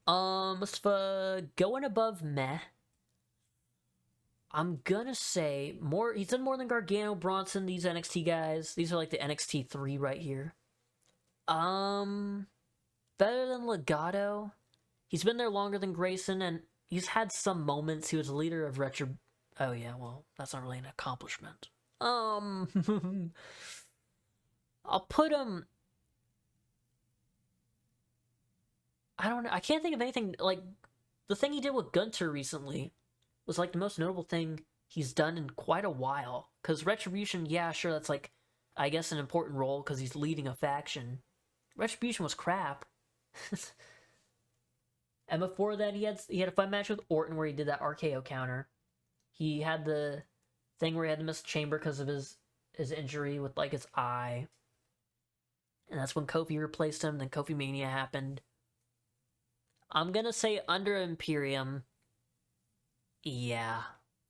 Mustafa going above meh. I'm gonna say more. He's done more than Gargano, Bronson, these NXT guys. These are like the NXT 3 right here. Better than Legato. He's been there longer than Grayson, and he's had some moments. He was a leader of Oh yeah, well, that's not really an accomplishment. I'll put him. I don't know. I can't think of anything like the thing he did with Gunter recently was like the most notable thing he's done in quite a while. Because Retribution, yeah, sure, that's like, I guess, an important role because he's leading a faction. Retribution was crap. And before that, he had a fun match with Orton where he did that RKO counter. He had the thing where he had to miss the chamber because of his injury with like his eye. And that's when Kofi replaced him. Then Kofi Mania happened. I'm gonna say under Imperium. Yeah,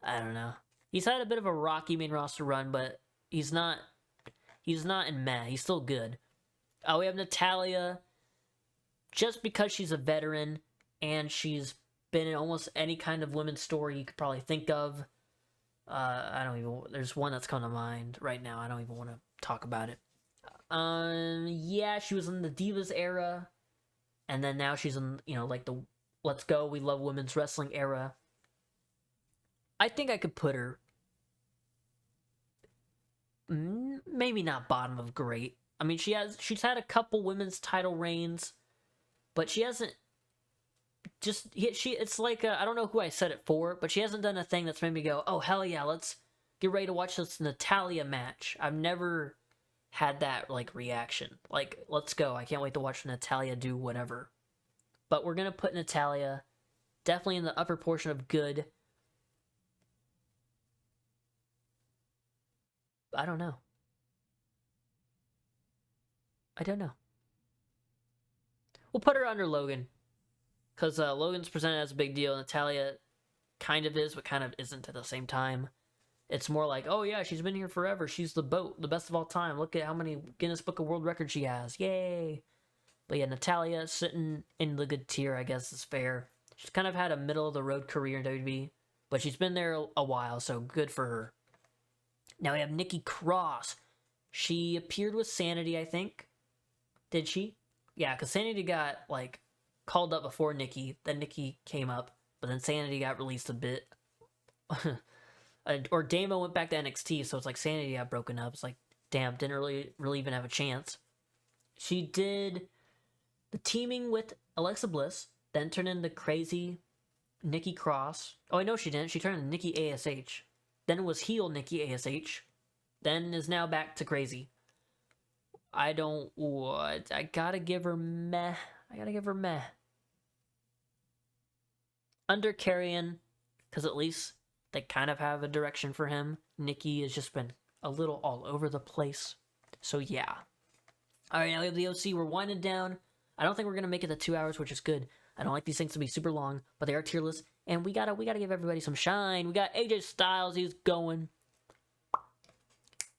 I don't know. He's had a bit of a rocky main roster run, but he's not in meh. He's still good. We have Natalya. Just because she's a veteran and she's been in almost any kind of women's story you could probably think of. There's one that's coming to mind right now. I don't even want to talk about it. Yeah, she was in the Divas era. And then now she's in, like the Let's Go, We Love Women's Wrestling era. I think I could put her maybe not bottom of great. I mean, she's had a couple women's title reigns, but she hasn't it's like, I don't know who I said it for, but she hasn't done a thing that's made me go, oh, hell yeah, let's get ready to watch this Natalya match. I've never had that, like, reaction. Like, let's go. I can't wait to watch Natalya do whatever. But we're going to put Natalya definitely in the upper portion of good. I don't know. We'll put her under Logan. Because Logan's presented as a big deal. Natalya kind of is, but kind of isn't at the same time. It's more like, oh yeah, she's been here forever. She's the best of all time. Look at how many Guinness Book of World Records she has. Yay! But yeah, Natalya sitting in the good tier, I guess is fair. She's kind of had a middle of the road career in WWE, but she's been there a while, so good for her. Now we have Nikki Cross. She appeared with Sanity, I think. Did she? Yeah, because Sanity got, like, called up before Nikki. Then Nikki came up, but then Sanity got released a bit. Or Damo went back to NXT, so it's like Sanity got broken up. It's like, damn, didn't really even have a chance. She did the teaming with Alexa Bliss, then turned into crazy Nikki Cross. Oh, I know she didn't. She turned into Nikki ASH. Then it was heel Nikki ASH. Then is now back to crazy. I gotta give her meh. Under Carrion, because at least they kind of have a direction for him. Nikki has just been a little all over the place. So yeah. Alright, now we have the OC. We're winding down. I don't think we're gonna make it to 2 hours, which is good. I don't like these things to be super long, but they are tier lists. And we gotta give everybody some shine. We got AJ Styles, he's going.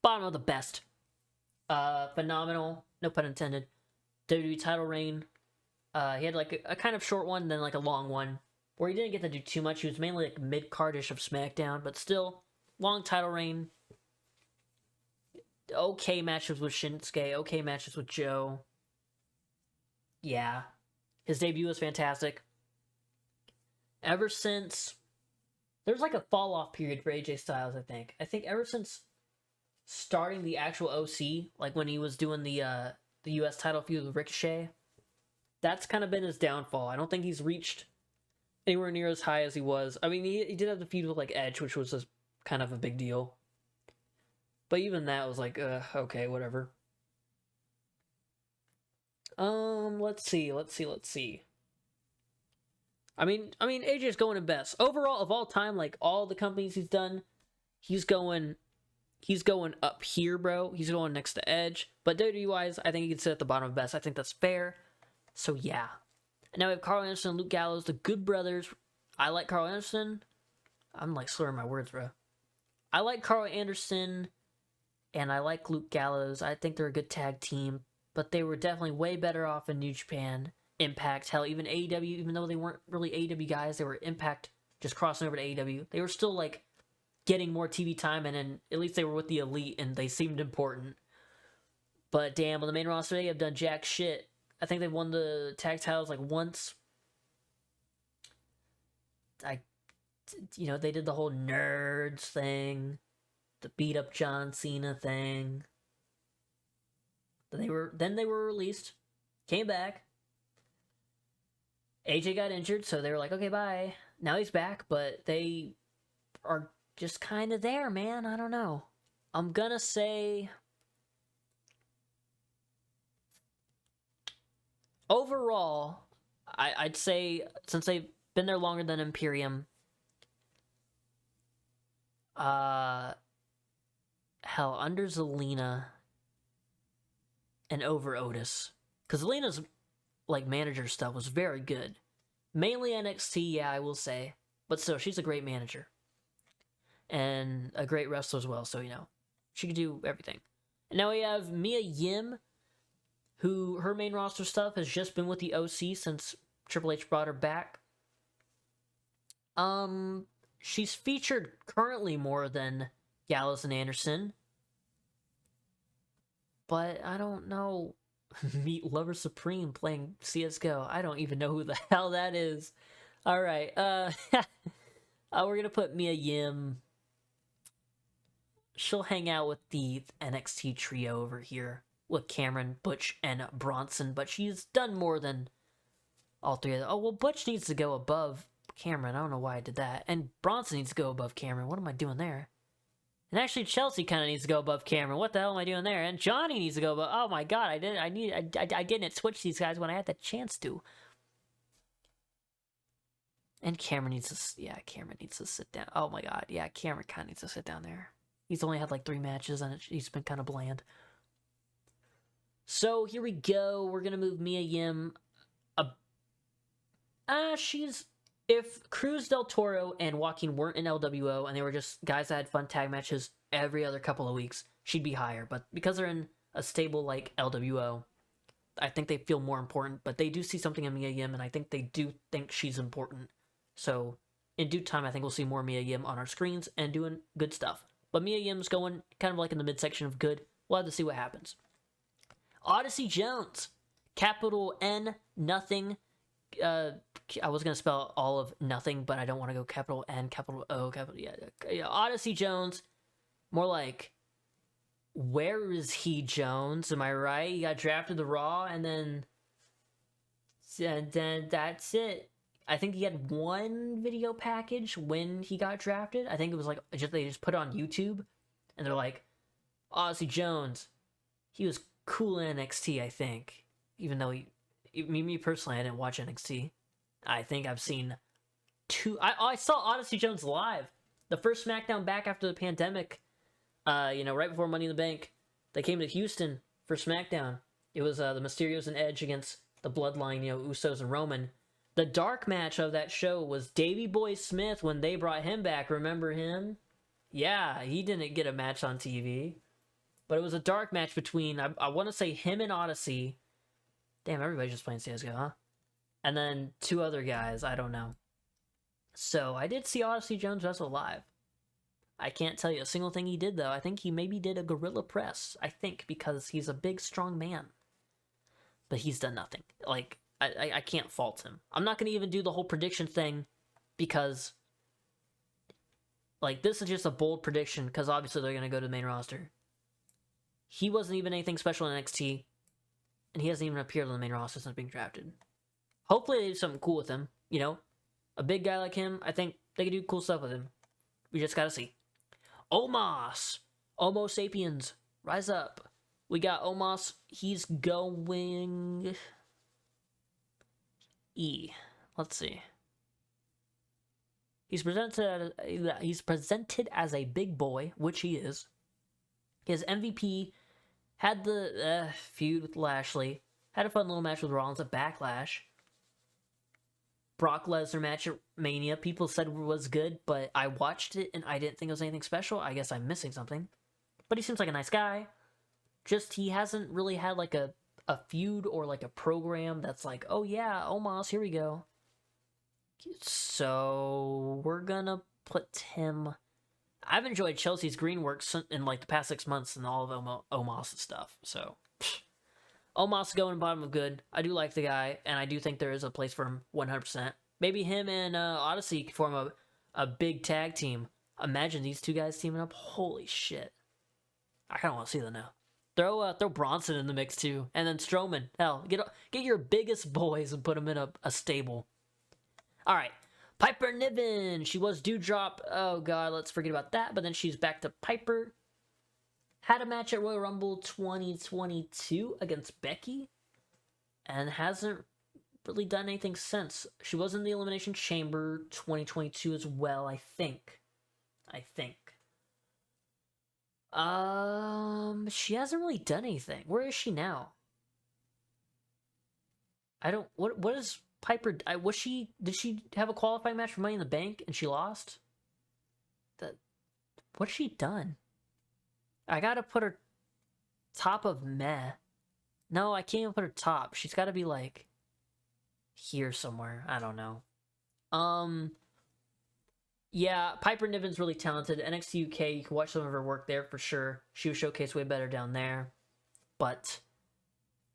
Bottom of the best. Phenomenal, no pun intended. WWE title reign. He had like a kind of short one, then like a long one, where he didn't get to do too much. He was mainly like mid-cardish of SmackDown, but still, long title reign. Okay matches with Shinsuke, okay matches with Joe. Yeah. His debut was fantastic. Ever since... There's like a fall-off period for AJ Styles, I think. I think ever since starting the actual OC, like when he was doing the US title feud with Ricochet, that's kind of been his downfall. I don't think he's reached anywhere near as high as he was. I mean, he did have the feud with like Edge, which was just kind of a big deal. But even that was like, okay, whatever. Let's see. I mean, AJ's going in best. Overall, of all time, like all the companies he's done, he's going up here, bro. He's going next to Edge. But WWE-wise, I think he can sit at the bottom of best. I think that's fair. So yeah. And now we have Carl Anderson and Luke Gallows, the Good Brothers. I like Carl Anderson. I'm like slurring my words, bro. I like Carl Anderson and I like Luke Gallows. I think they're a good tag team, but they were definitely way better off in New Japan, Impact, hell, even AEW, even though they weren't really AEW guys, they were Impact, just crossing over to AEW. They were still like getting more TV time, and then at least they were with the Elite and they seemed important. But damn, on the main roster, they have done jack shit. I think they've won the tag titles like once. They did the whole nerds thing, the beat up John Cena thing. Then they were released, came back. AJ got injured, so they were like, okay, bye. Now he's back, but they are just kind of there, man. I don't know. I'm gonna say... Overall, I'd say, since they've been there longer than Imperium, hell, under Zelina and over Otis. Because Zelina's, like, manager stuff was very good. Mainly NXT, yeah, I will say. But still, she's a great manager. And a great wrestler as well, so, she could do everything. And now we have Mia Yim, who, her main roster stuff has just been with the OC since Triple H brought her back. She's featured currently more than Gallows and Anderson. But I don't know. Meet Lover Supreme playing CSGO. I don't even know who the hell that is. Alright, we're gonna put Mia Yim. She'll hang out with the NXT trio over here with Cameron, Butch, and Bronson, but she's done more than all three of them. Oh, well, Butch needs to go above Cameron. I don't know why I did that. And Bronson needs to go above Cameron. What am I doing there? And actually, Chelsea kind of needs to go above Cameron. What the hell am I doing there? And Johnny needs to go above... Oh my god, I didn't switch these guys when I had the chance to. And Cameron needs to... Yeah, Cameron needs to sit down. Oh my god, yeah, Cameron kind of needs to sit down there. He's only had like 3 matches and he's been kind of bland. So, here we go. We're gonna move Mia Yim. She's if Cruz del Toro and Joaquin weren't in LWO and they were just guys that had fun tag matches every other couple of weeks, she'd be higher. But because they're in a stable like LWO, I think they feel more important. But they do see something in Mia Yim, and I think they do think she's important. So in due time, I think we'll see more Mia Yim on our screens and doing good stuff. But Mia Yim's going kind of like in the midsection of good. We'll have to see what happens. Odyssey Jones, capital N, nothing. I was gonna spell all of nothing, but I don't want to go capital N, capital O, capital yeah. Odyssey Jones, more like, where is he, Jones? Am I right? He got drafted to Raw, and then that's it. I think he had one video package when he got drafted. I think it was like they just put it on YouTube, and they're like, Odyssey Jones, he was cool in NXT. I think, even though me personally, I didn't watch NXT. I think I've seen two. I saw Odyssey Jones live. The first SmackDown back after the pandemic. Right before Money in the Bank, they came to Houston for SmackDown. It was the Mysterios and Edge against the Bloodline, Usos and Roman. The dark match of that show was Davey Boy Smith when they brought him back. Remember him? Yeah, he didn't get a match on TV. But it was a dark match between, I want to say, him and Odyssey. Damn, everybody's just playing CSGO, huh? And then two other guys, I don't know. So, I did see Odyssey Jones wrestle live. I can't tell you a single thing he did, though. I think he maybe did a gorilla press. I think, because he's a big, strong man. But he's done nothing. Like, I can't fault him. I'm not going to even do the whole prediction thing, because, like, this is just a bold prediction, because obviously they're going to go to the main roster. He wasn't even anything special in NXT, and he hasn't even appeared on the main roster since being drafted. Hopefully they do something cool with him, A big guy like him, I think they can do cool stuff with him. We just gotta see. Omos! Homo sapiens, rise up. We got Omos, he's going... E. Let's see. He's presented as a big boy, which he is. His MVP had the feud with Lashley. Had a fun little match with Rollins at Backlash. Brock Lesnar match at Mania. People said it was good, but I watched it and I didn't think it was anything special. I guess I'm missing something. But he seems like a nice guy. Just he hasn't really had like a feud or like a program that's like, oh yeah, Omos, here we go. So we're gonna put him... I've enjoyed Chelsea's green works in like the past 6 months and all of Omos' stuff. So Omos going bottom of good. I do like the guy, and I do think there is a place for him 100%. Maybe him and Odyssey form a big tag team. Imagine these two guys teaming up. Holy shit. I kind of want to see them now. Throw Bronson in the mix too, and then Strowman. Hell, get your biggest boys and put them in a stable. All right, Piper Niven. She was Dewdrop. Oh god, let's forget about that. But then she's back to Piper. Had a match at Royal Rumble 2022 against Becky, and hasn't really done anything since. She was in the Elimination Chamber 2022 as well, I think. She hasn't really done anything. Where is she now? I don't... What is Piper... Did she have a qualifying match for Money in the Bank and she lost? What's she done? I gotta put her top of meh. No, I can't even put her top. She's gotta be like here somewhere. I don't know. Yeah, Piper Niven's really talented. NXT UK, you can watch some of her work there for sure. She was showcased way better down there. But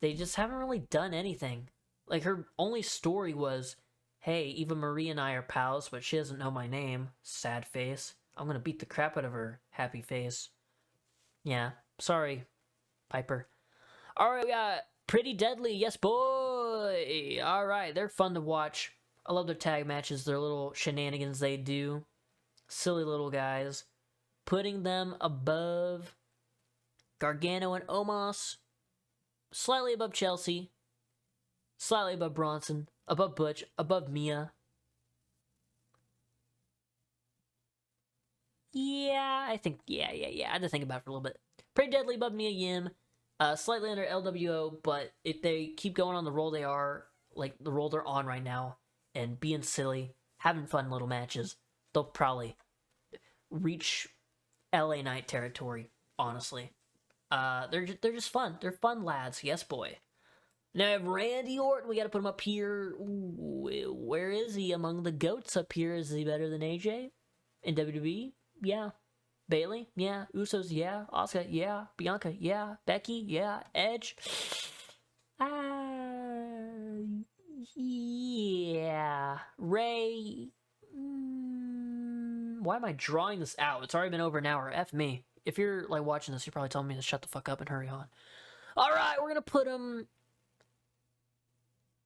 they just haven't really done anything. Like, her only story was, hey, Eva Marie and I are pals, but she doesn't know my name. Sad face. I'm gonna beat the crap out of her. Happy face. Yeah, sorry, Piper. Alright, we got Pretty Deadly. Yes, boy! Alright, they're fun to watch. I love their tag matches, their little shenanigans they do. Silly little guys. Putting them above Gargano and Omos. Slightly above Chelsea. Slightly above Bronson. Above Butch. Above Mia. Yeah, I think, yeah. I had to think about it for a little bit. Pretty Deadly above Mia Yim. Slightly under LWO, but if they keep going on the roll they are, like the roll they're on right now, and being silly, having fun little matches. They'll probably reach LA Knight territory, honestly. They're just fun. They're fun lads. Yes, boy. Now I have Randy Orton. We got to put him up here. Ooh, where is he among the GOATs up here? Is he better than AJ in WWE? Yeah. Bailey? Yeah. Usos? Yeah. Asuka? Yeah. Bianca? Yeah. Becky? Yeah. Edge? Yeah. Ray? Why am I drawing this out? It's already been over an hour. F me. If you're like watching this, you're probably telling me to shut the fuck up and hurry on. All right, we're gonna put him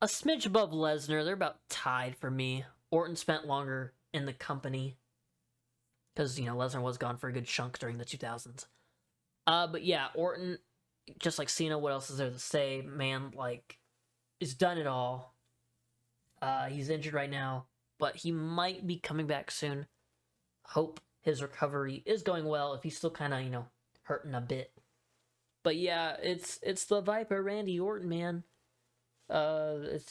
a smidge above Lesnar. They're about tied for me. Orton spent longer in the company because, you know, Lesnar was gone for a good chunk during the 2000s. But yeah, Orton, just like Cena, what else is there to say? Man, like, he's done it all. He's injured right now, but he might be coming back soon. Hope his recovery is going well if he's still kind of, you know, hurting a bit. But yeah, it's the Viper, Randy Orton, man. I'm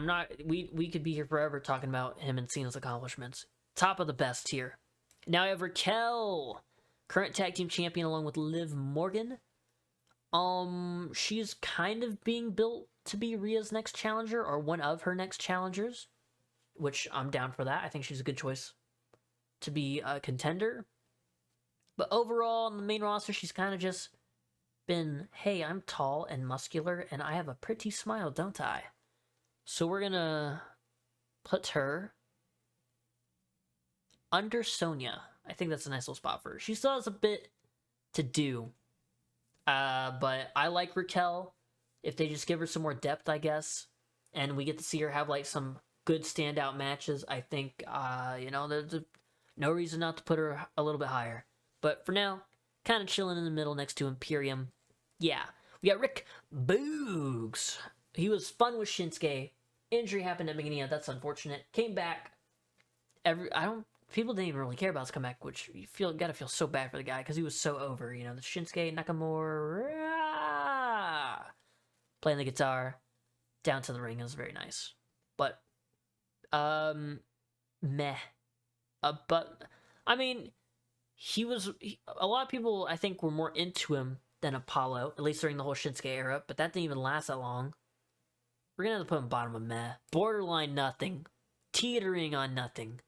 not. We could be here forever talking about him and Cena's accomplishments. Top of the best here. Now I have Raquel, current tag team champion, along with Liv Morgan. She's kind of being built to be Rhea's next challenger, or one of her next challengers, which I'm down for that. I think she's a good choice to be a contender. But overall, on the main roster, she's kind of just been, hey, I'm tall and muscular, and I have a pretty smile, don't I? So we're gonna put her under Sonya. I think that's a nice little spot for her. She still has a bit to do. But I like Raquel. If they just give her some more depth, I guess, and we get to see her have like some good standout matches, I think, you know, there's no reason not to put her a little bit higher. But for now, kind of chilling in the middle next to Imperium. Yeah, we got Rick Boogs. He was fun with Shinsuke. Injury happened at Mania. That's unfortunate. Came back. People didn't even really care about his comeback, which you gotta feel so bad for the guy because he was so over. You know, the Shinsuke Nakamura playing the guitar down to the ring is very nice. But meh. But I mean, a lot of people I think were more into him than Apollo, at least during the whole Shinsuke era. But that didn't even last that long. We're gonna have to put him bottom of meh, borderline nothing, teetering on nothing.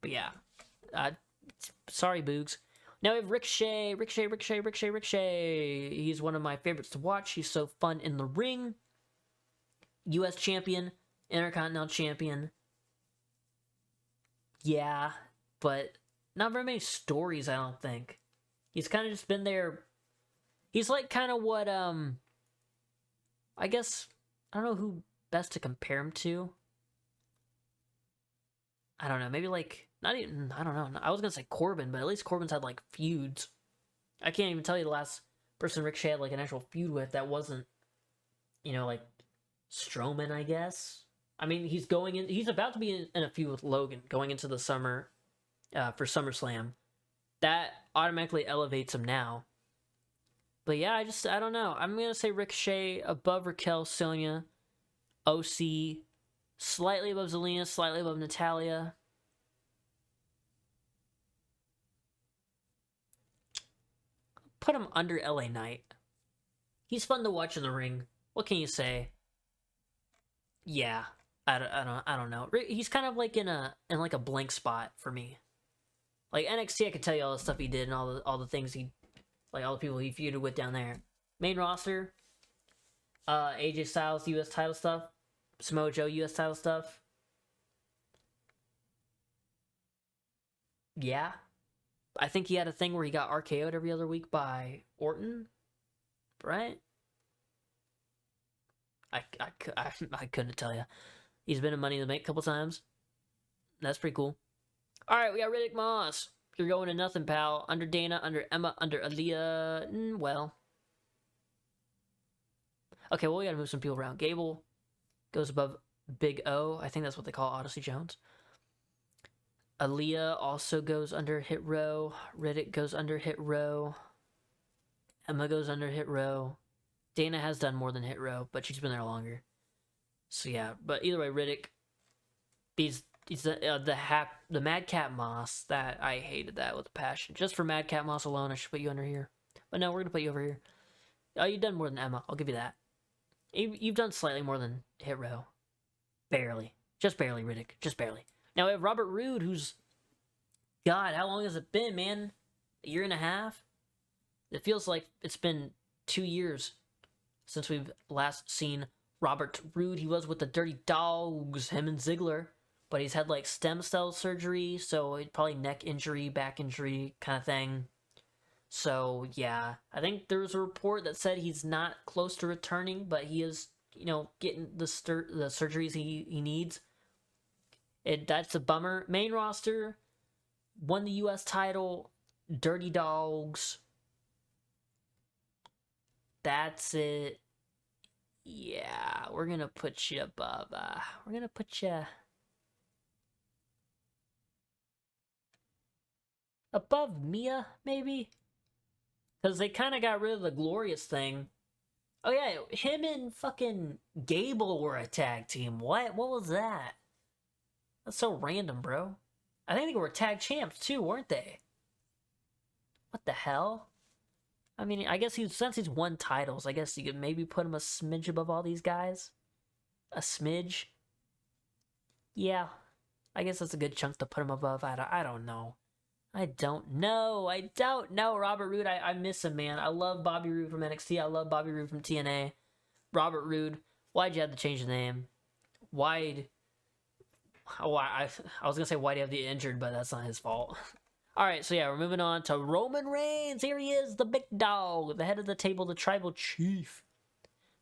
But yeah, sorry, Boogs. Now we have Ricochet. He's one of my favorites to watch. He's so fun in the ring. U.S. champion, Intercontinental champion. Yeah, but not very many stories, I don't think. He's kind of just been there. He's like kind of what, I guess, I don't know who best to compare him to. I don't know, maybe like, not even, I don't know. I was going to say Corbin, but at least Corbin's had like feuds. I can't even tell you the last person Ricochet had like an actual feud with that wasn't, you know, like Strowman, I guess. I mean, he's about to be in a feud with Logan going into the summer, for SummerSlam. That automatically elevates him now. But yeah, I don't know. I'm going to say Ricochet above Raquel, Sonya, OC, slightly above Zelina, slightly above Natalya. Put him under LA Knight. He's fun to watch in the ring. What can you say? Yeah, I don't know. He's kind of like in like a blank spot for me. Like NXT, I could tell you all the stuff he did and all the things like all the people he feuded with down there. Main roster, AJ Styles US title stuff, Samoa Joe US title stuff. Yeah, I think he had a thing where he got RKO'd every other week by Orton, right? I couldn't tell you. He's been in Money in the Bank a couple times. That's pretty cool. All right, we got Riddick Moss. You're going to nothing, pal. Under Dana, under Emma, under Aaliyah. Well. Okay, well, we got to move some people around. Gable goes above Big O. I think that's what they call Odyssey Jones. Aaliyah also goes under Hit Row. Riddick goes under Hit Row. Emma goes under Hit Row. Dana has done more than Hit Row, but she's been there longer. So yeah, but either way, Riddick, he's the Madcap Moss. That I hated that with a passion. Just for Madcap Moss alone, I should put you under here. But no, we're gonna put you over here. Oh, you've done more than Emma. I'll give you that. You've done slightly more than Hit Row. Barely. Just barely, Riddick. Just barely. Now we have Robert Roode, who's... God, how long has it been, man? A year and a half? It feels like it's been 2 years since we've last seen Robert Roode. He was with the Dirty Dogs, him and Ziggler. But he's had, like, stem cell surgery, so probably neck injury, back injury kind of thing. So, yeah. I think there was a report that said he's not close to returning, but he is, getting the surgeries he needs. That's a bummer. Main roster, won the U.S. title, Dirty Dogs. That's it. Yeah, we're gonna put you above. We're gonna put you above Mia, maybe? Because they kind of got rid of the Glorious thing. Oh yeah, him and fucking Gable were a tag team. What? What was that? That's so random, bro. I think they were tag champs too, weren't they? What the hell? I mean, I guess since he's won titles, I guess you could maybe put him a smidge above all these guys. A smidge. Yeah, I guess that's a good chunk to put him above. I don't know. I don't know. Robert Roode, I miss him, man. I love Bobby Roode from NXT. I love Bobby Roode from TNA. Robert Roode, why'd you have to change the name? I was gonna say why'd he have the injured, but that's not his fault. Alright, so yeah, we're moving on to Roman Reigns. Here he is, the big dog, the head of the table, the tribal chief,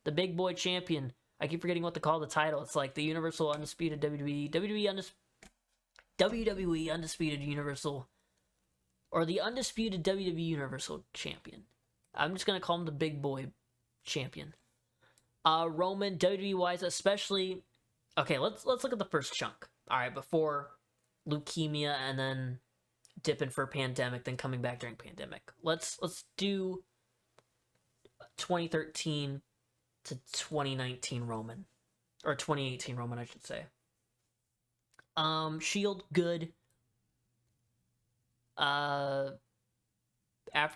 the big boy champion. I keep forgetting what to call the title. It's like the Universal Undisputed WWE Undisputed Universal, or the Undisputed WWE Universal Champion. I'm just gonna call him the big boy champion. Roman, WWE-wise, especially... Okay, let's look at the first chunk. Alright, before leukemia and then dipping for pandemic, then coming back during pandemic. Let's do 2013 to 2019 Roman. Or 2018 Roman, I should say. Shield, good. After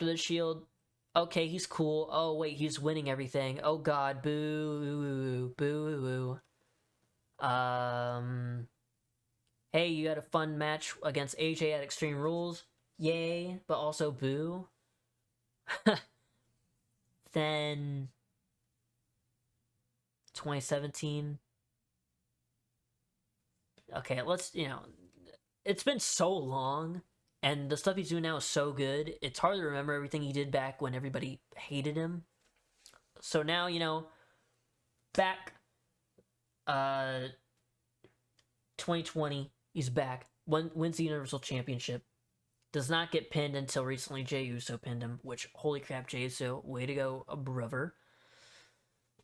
the Shield, okay, he's cool. Oh, wait, he's winning everything. Oh, God, boo, boo. Hey, you had a fun match against AJ at Extreme Rules. Yay, but also boo. Then 2017. Okay, it's been so long, and the stuff he's doing now is so good. It's hard to remember everything he did back when everybody hated him. So now, back 2020, he's back. Wins the Universal Championship. Does not get pinned until recently. Jey Uso pinned him, which, holy crap, Jey Uso, way to go, brother.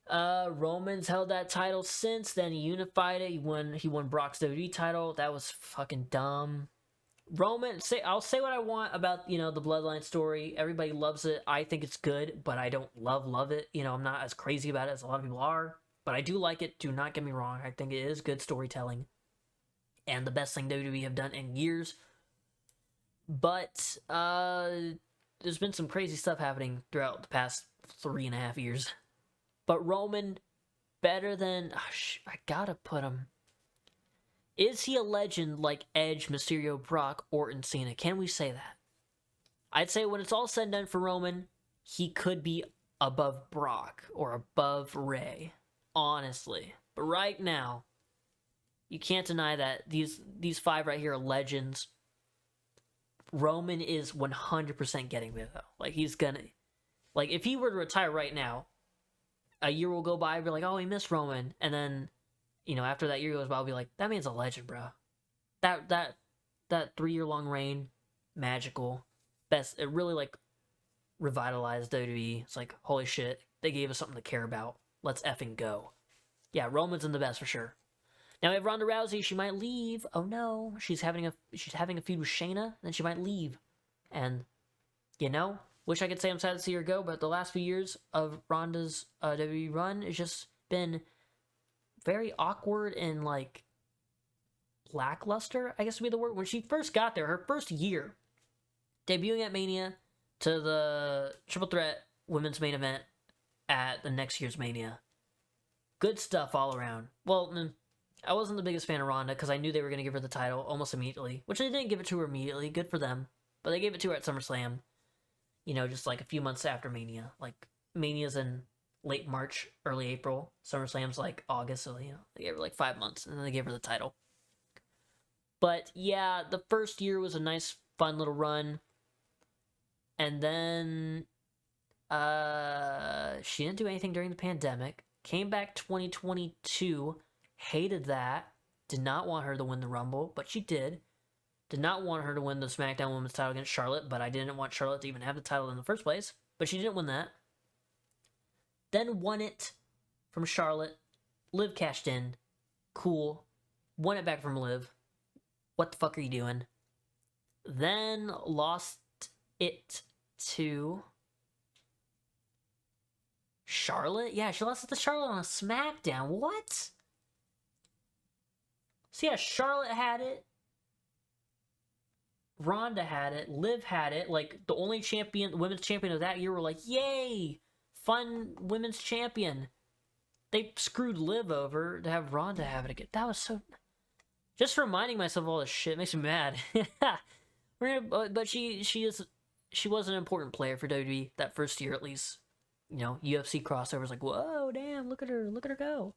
Roman's held that title since then. He unified it. He won Brock's WWE title. That was fucking dumb. Roman, I'll say what I want about, the Bloodline story. Everybody loves it. I think it's good, but I don't love it. I'm not as crazy about it as a lot of people are. But I do like it. Do not get me wrong. I think it is good storytelling. And the best thing WWE have done in years. But, there's been some crazy stuff happening throughout the past 3.5 years. But Roman, better than... I gotta put him... Is he a legend like Edge, Mysterio, Brock, Orton, Cena? Can we say that? I'd say when it's all said and done for Roman, he could be above Brock or above Rey. Honestly. But right now, you can't deny that these 5 right here are legends. Roman is 100% getting there, though. Like, he's gonna... Like, if he were to retire right now, a year will go by, and be like, oh, we missed Roman. And then, after that year goes by, I'll be like, that man's a legend, bro. That 3-year-long reign, magical. Best. It really, revitalized WWE. It's like, holy shit, they gave us something to care about. Let's effing go. Yeah, Roman's in the best for sure. Now we have Ronda Rousey. She might leave. Oh no, she's having a feud with Shayna. Then she might leave. And wish I could say I'm sad to see her go, but the last few years of Ronda's WWE run has just been very awkward and, like, lackluster, I guess would be the word. When she first got there, her first year, debuting at Mania to the Triple Threat Women's Main Event at the next year's Mania. Good stuff all around. Well, I wasn't the biggest fan of Ronda because I knew they were going to give her the title almost immediately, which they didn't give it to her immediately. Good for them. But they gave it to her at SummerSlam, you know, just like a few months after Mania. Like, Mania's in late March, early April. SummerSlam's like August, so, you know, they gave her like 5 months, and then they gave her the title. But yeah, the first year was a nice, fun little run. And then she didn't do anything during the pandemic. Came back 2022. Hated that. Did not want her to win the Rumble, but she did. Did not want her to win the SmackDown Women's title against Charlotte, but I didn't want Charlotte to even have the title in the first place. But she didn't win that. Then won it from Charlotte. Liv cashed in. Cool. Won it back from Liv. What the fuck are you doing? Then lost it to Charlotte? Yeah, she lost it to Charlotte on a SmackDown. What? So yeah, Charlotte had it. Ronda had it. Liv had it. Like, the only champion, women's champion of that year were like, yay! Fun women's champion. They screwed Liv over to have Ronda have it again. That was so... Just reminding myself of all this shit makes me mad. But she was an important player for WWE that first year at least. You know, UFC crossovers like, whoa, damn, look at her go.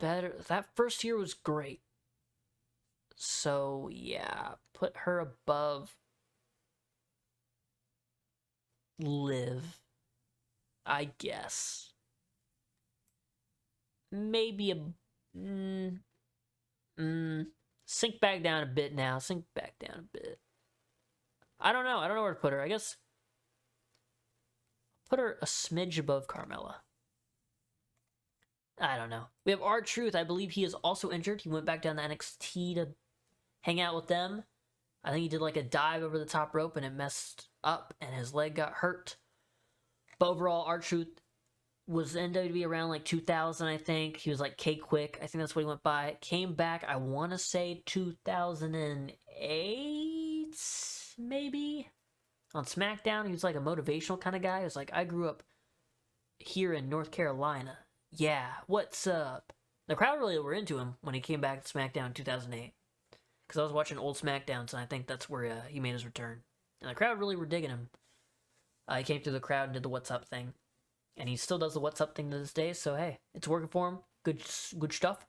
Better, that first year was great. So yeah, put her above Liv, I guess. Maybe sink back down a bit now. Sink back down a bit. I don't know where to put her. I guess put her a smidge above Carmella. I don't know. We have R-Truth. I believe he is also injured. He went back down to NXT to hang out with them. I think he did like a dive over the top rope and it messed up and his leg got hurt. But overall, R-Truth was in WWE around like 2000, I think. He was like K-Quick. I think that's what he went by. Came back, I want to say 2008, maybe? On SmackDown, he was like a motivational kind of guy. He was like, I grew up here in North Carolina. Yeah, what's up? The crowd really were into him when he came back to SmackDown in 2008. Because I was watching old SmackDowns, and I think that's where he made his return. And the crowd really were digging him. He came through the crowd and did the what's up thing. And he still does the what's up thing to this day, so hey, it's working for him. Good stuff.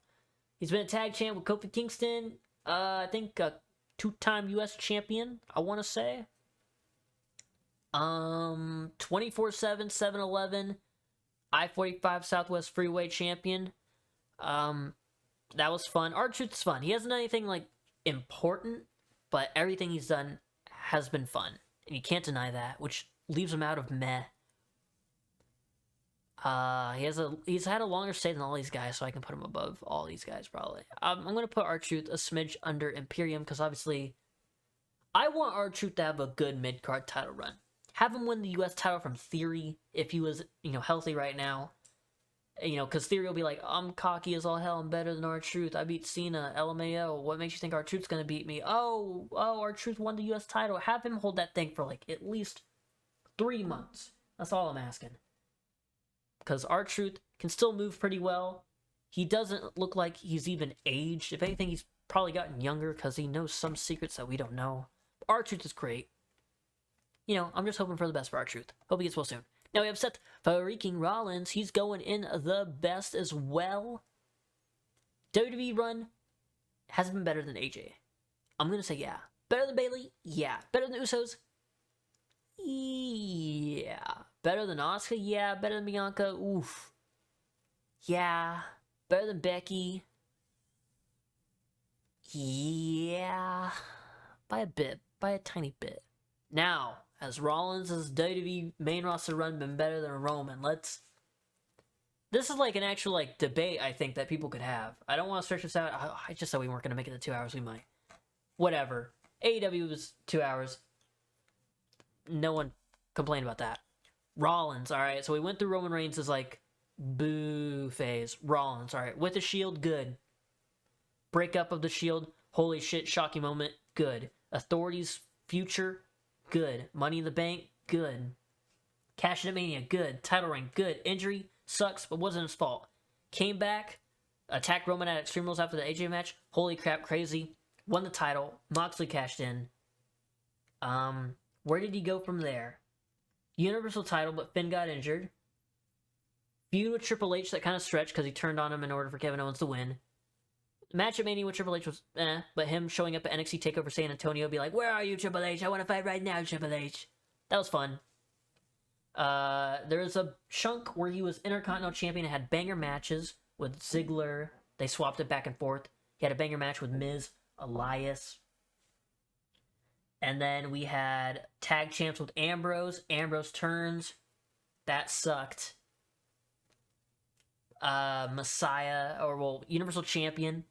He's been a tag champ with Kofi Kingston. I think a 2-time U.S. champion, I want to say. 24/7, 7-Eleven, I-45 Southwest Freeway champion. That was fun. R-Truth's fun. He hasn't done anything, like, important, but everything he's done has been fun. And you can't deny that, which leaves him out of meh. He's had a longer stay than all these guys, so I can put him above all these guys, probably. I'm going to put R-Truth a smidge under Imperium, because obviously, I want R-Truth to have a good mid-card title run. Have him win the U.S. title from Theory, if he was, you know, healthy right now. You know, because Theory will be like, I'm cocky as all hell, I'm better than R-Truth, I beat Cena, LMAO, what makes you think R-Truth's going to beat me? Oh, R-Truth won the U.S. title. Have him hold that thing for, like, at least 3 months. That's all I'm asking. Because R-Truth can still move pretty well. He doesn't look like he's even aged. If anything, he's probably gotten younger because he knows some secrets that we don't know. R-Truth is great. You know, I'm just hoping for the best for R-Truth. Hope he gets well soon. Now we have Seth freaking Rollins. He's going in the best as well. WWE run has been better than AJ. I'm going to say yeah. Better than Bayley? Yeah. Better than Usos? Yeah. Better than Asuka? Yeah. Better than Bianca? Oof. Yeah. Better than Becky? Yeah. By a bit. By a tiny bit. Now, has Rollins' WWE main roster run been better than Roman? This is like an actual like debate I think that people could have. I don't want to stretch this out. I just said we weren't going to make it to 2 hours. We might. Whatever. AEW was 2 hours. No one complained about that. Rollins, all right. So we went through Roman Reigns' like boo phase. Rollins, all right. With the Shield, good. Breakup of the Shield, holy shit, shocking moment, good. Authority's future, good. Money in the Bank, good. Cash in at Mania, good. Title reign, good. Injury, sucks, but wasn't his fault. Came back, attacked Roman at Extreme Rules after the AJ match, holy crap, crazy. Won the title, Moxley cashed in. Where did he go from there? Universal title, but Finn got injured. Feud with Triple H that kind of stretched because he turned on him in order for Kevin Owens to win. Match at Mania with Triple H was but him showing up at NXT TakeOver San Antonio be like, where are you, Triple H? I want to fight right now, Triple H. That was fun. There was a chunk where he was Intercontinental Champion and had banger matches with Ziggler. They swapped it back and forth. He had a banger match with Miz, Elias. And then we had tag champs with Ambrose. Ambrose turns. That sucked. Messiah, or well, Universal Champion,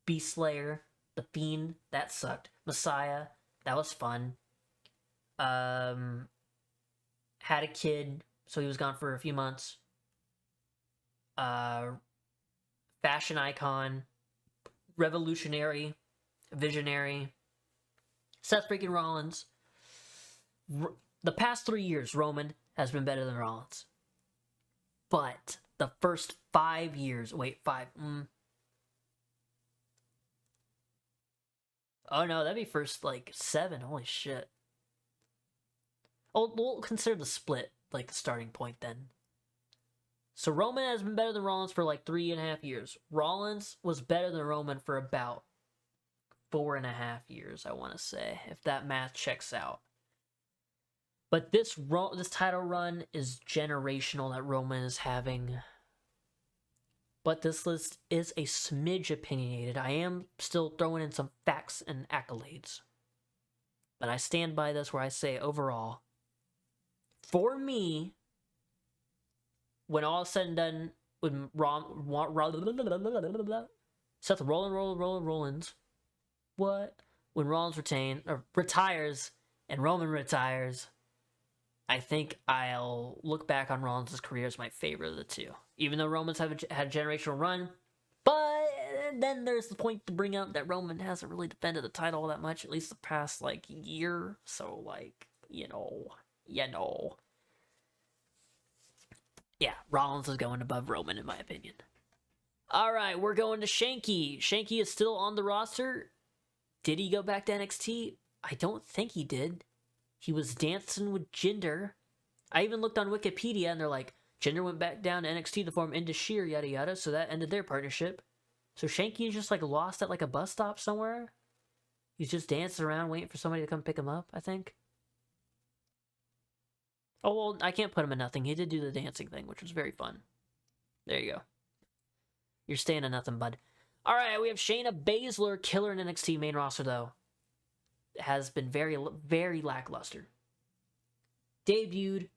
Beast Slayer, The Fiend. That sucked. Messiah. That was fun. Had a kid, so he was gone for a few months. Fashion icon. Revolutionary. Visionary. Seth freaking Rollins. The past 3 years, Roman has been better than Rollins. But the first 5 years... Wait, 5. Oh no, that'd be first, like, 7. Holy shit. Oh, we'll consider the split, like, the starting point then. So Roman has been better than Rollins for, like, 3.5 years. Rollins was better than Roman for about 4.5 years, I want to say, if that math checks out. But this title run is generational that Roman is having. But this list is a smidge opinionated. I am still throwing in some facts and accolades. But I stand by this where I say overall, for me, when all is said and done, when Seth Rollins, what? When Rollins retires and Roman retires, I think I'll look back on Rollins' career as my favorite of the two. Even though Roman's had a generational run. But then there's the point to bring up that Roman hasn't really defended the title that much, at least the past, like, year. So, like, you know. Yeah, Rollins is going above Roman, in my opinion. Alright, we're going to Shanky. Shanky is still on the roster. Did he go back to NXT? I don't think he did. He was dancing with Jinder. I even looked on Wikipedia and they're like, Jinder went back down to NXT to form Into Sheer, yada yada, so that ended their partnership. So Shanky is just like lost at like a bus stop somewhere. He's just dancing around waiting for somebody to come pick him up, I think. Oh, well, I can't put him in nothing. He did do the dancing thing, which was very fun. There you go. You're staying in nothing, bud. Alright, we have Shayna Baszler, killer in NXT main roster, though. Has been very, very lackluster. Debuted,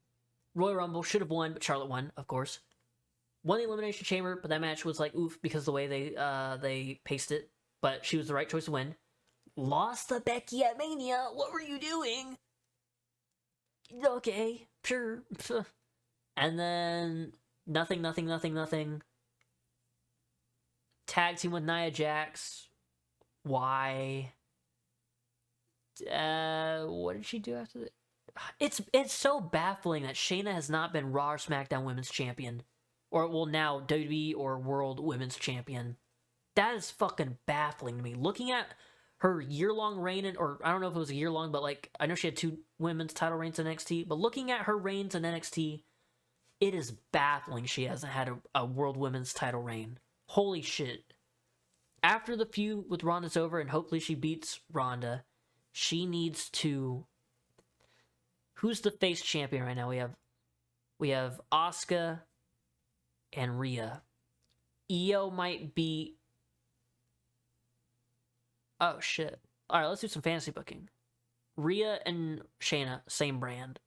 Royal Rumble, should have won, but Charlotte won, of course. Won the Elimination Chamber, but that match was like, oof, because of the way they paced it. But she was the right choice to win. Lost to Becky at Mania. What were you doing? Okay, sure. And then nothing. Tag team with Nia Jax. Why? What did she do after that? It's so baffling that Shayna has not been Raw or SmackDown Women's Champion. Or, well, now WWE or World Women's Champion. That is fucking baffling to me. Looking at her year-long reign, or I don't know if it was a year-long, but like, I know she had 2 women's title reigns in NXT, but looking at her reigns in NXT, it is baffling she hasn't had a World Women's title reign. Holy shit. After the feud with Ronda's over, and hopefully she beats Ronda, she needs to... Who's the face champion right now? We have Asuka and Rhea. Io might be... Oh, shit. Alright, let's do some fantasy booking. Rhea and Shayna, same brand.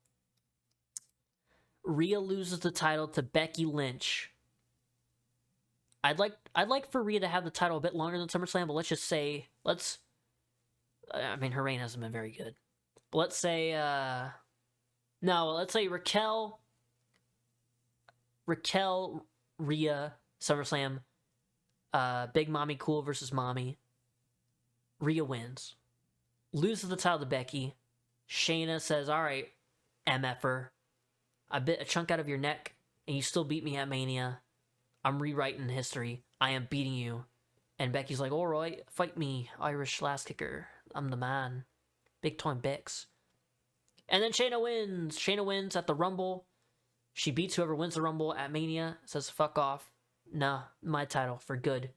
Rhea loses the title to Becky Lynch. I'd like for Rhea to have the title a bit longer than SummerSlam, but let's just say... I mean, her reign hasn't been very good. But let's say... No, let's say Raquel Raquel, Rhea, SummerSlam, Big Mommy Cool versus Mommy. Rhea wins. Loses the title to Becky. Shayna says, all right, MFer, I bit a chunk out of your neck, and you still beat me at Mania. I'm rewriting history. I am beating you. And Becky's like, all right, fight me, Irish Lass Kicker. I'm the man. Big time Bex. And then Shayna wins. Shayna wins at the Rumble. She beats whoever wins the Rumble at Mania. Says, fuck off. Nah, my title for good.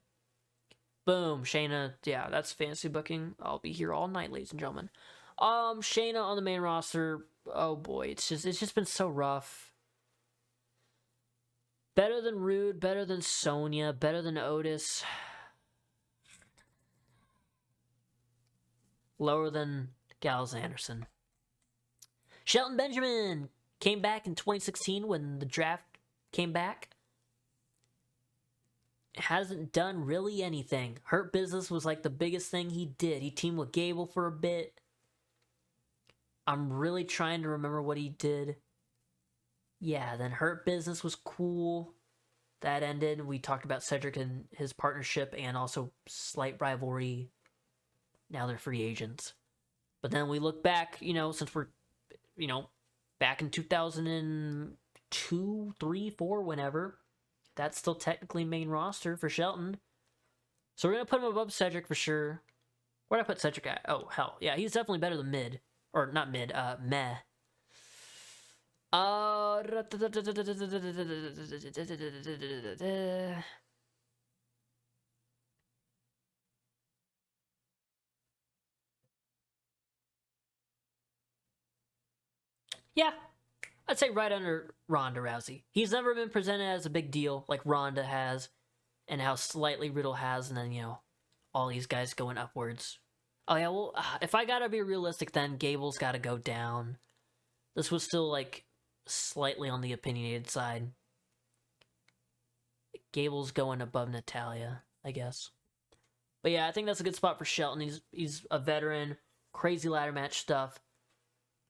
Boom. Shayna. Yeah, that's fantasy booking. I'll be here all night, ladies and gentlemen. Shayna on the main roster. Oh boy, it's just been so rough. Better than Rude, better than Sonya, better than Otis. Lower than Gallows Anderson. Shelton Benjamin came back in 2016 when the draft came back. Hasn't done really anything. Hurt Business was like the biggest thing he did. He teamed with Gable for a bit. I'm really trying to remember what he did. Yeah, then Hurt Business was cool. That ended. We talked about Cedric and his partnership and also slight rivalry. Now they're free agents. But then we look back, since we're, back in 2002, 3, 4, whenever. That's still technically main roster for Shelton. So we're going to put him above Cedric for sure. Where'd I put Cedric at? Oh, hell. Yeah, he's definitely better than mid. Or not mid, meh. Yeah, I'd say right under Ronda Rousey. He's never been presented as a big deal like Ronda has, and how slightly Riddle has, and then, all these guys going upwards. Oh, yeah, well, if I gotta be realistic, then Gable's gotta go down. This was still, slightly on the opinionated side. Gable's going above Natalya, I guess. But yeah, I think that's a good spot for Shelton. He's a veteran, crazy ladder match stuff.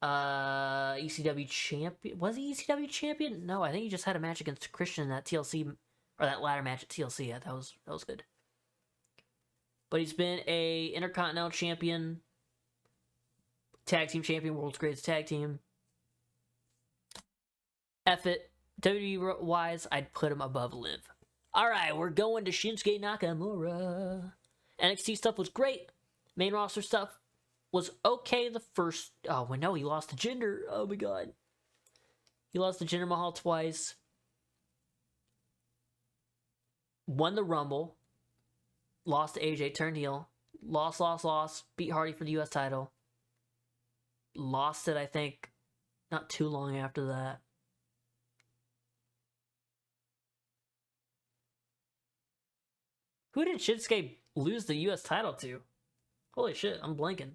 ECW champion. Was he ECW champion? No, I think he just had a match against Christian in that TLC, or that ladder match at TLC. Yeah, that was good. But he's been a Intercontinental champion, tag team champion, world's greatest tag team. F it. WWE wise, I'd put him above Liv. Alright, we're going to Shinsuke Nakamura. NXT stuff was great. Main roster stuff was okay the first... Oh, well, no, he lost to Jinder. Oh, my God. He lost to Jinder Mahal twice. Won the Rumble. Lost to AJ, turned heel. Lost. Beat Hardy for the US title. Lost it, I think, not too long after that. Who did Shinsuke lose the US title to? Holy shit, I'm blanking.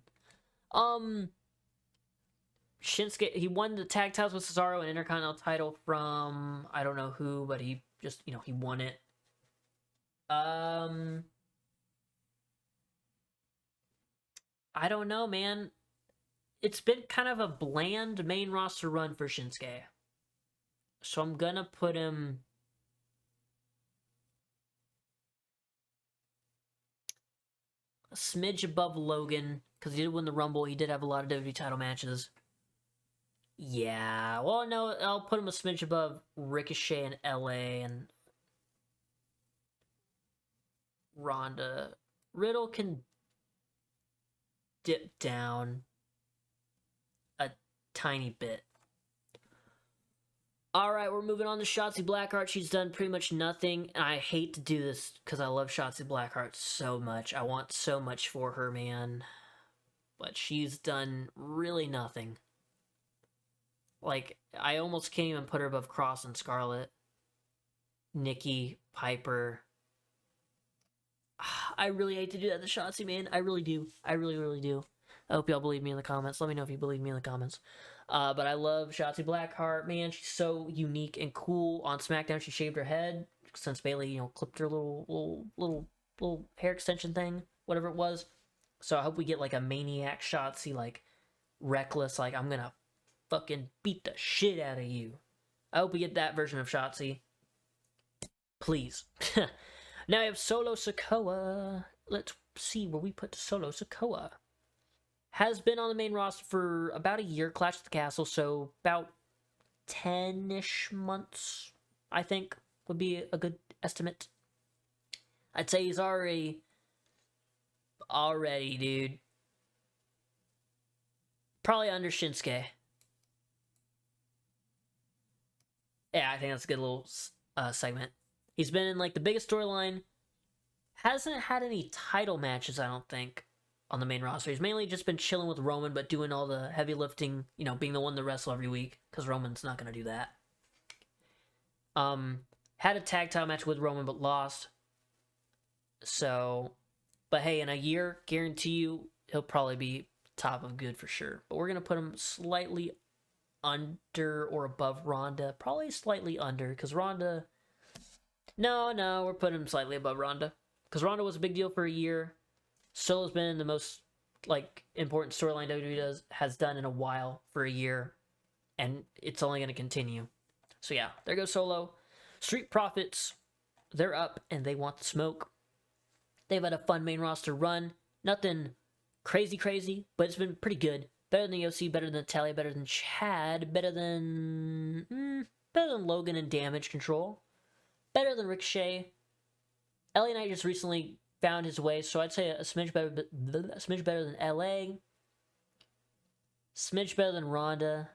Shinsuke, he won the tag titles with Cesaro and Intercontinental title from, I don't know who, but he just, he won it. I don't know, man. It's been kind of a bland main roster run for Shinsuke. So I'm gonna put him... a smidge above Logan, because he did win the Rumble. He did have a lot of WWE title matches. Yeah, well, no, I'll put him a smidge above Ricochet in LA and Ronda. Riddle can dip down a tiny bit. Alright, we're moving on to Shotzi Blackheart. She's done pretty much nothing. And I hate to do this because I love Shotzi Blackheart so much. I want so much for her, man. But she's done really nothing. I almost can't even put her above Cross and Scarlett. Nikki, Piper. I really hate to do that to Shotzi, man. I really do. I really, really do. I hope y'all believe me in the comments. Let me know if you believe me in the comments. But I love Shotzi Blackheart, man. She's so unique and cool. On SmackDown, she shaved her head since Bayley, clipped her little hair extension thing, whatever it was. So I hope we get a maniac Shotzi, reckless, I'm gonna fucking beat the shit out of you. I hope we get that version of Shotzi. Please. Now I have Solo Sikoa. Let's see where we put Solo Sikoa. Has been on the main roster for about a year, Clash at the Castle, so about 10-ish months, I think, would be a good estimate. I'd say he's already, dude. Probably under Shinsuke. Yeah, I think that's a good little segment. He's been in, like, the biggest storyline. Hasn't had any title matches, I don't think, on the main roster. He's mainly just been chilling with Roman, but doing all the heavy lifting, you know, being the one to wrestle every week, because Roman's not going to do that. Had a tag title match with Roman, but lost. So, but hey, in a year, guarantee you, he'll probably be top of good for sure. But we're going to put him slightly under or above Ronda. Probably slightly under, because Ronda... No, we're putting him slightly above Ronda. Because Ronda was a big deal for a year. Solo's been the most, like, important storyline WWE has done in a while for a year. And it's only going to continue. So yeah, there goes Solo. Street Profits, they're up and they want the smoke. They've had a fun main roster run. Nothing crazy, but it's been pretty good. Better than EOC, better than Natalia, better than Chad, better than Logan and Damage Control. Better than Ricochet. LA Knight just recently found his way, so I'd say a smidge better than LA. Smidge better than Ronda.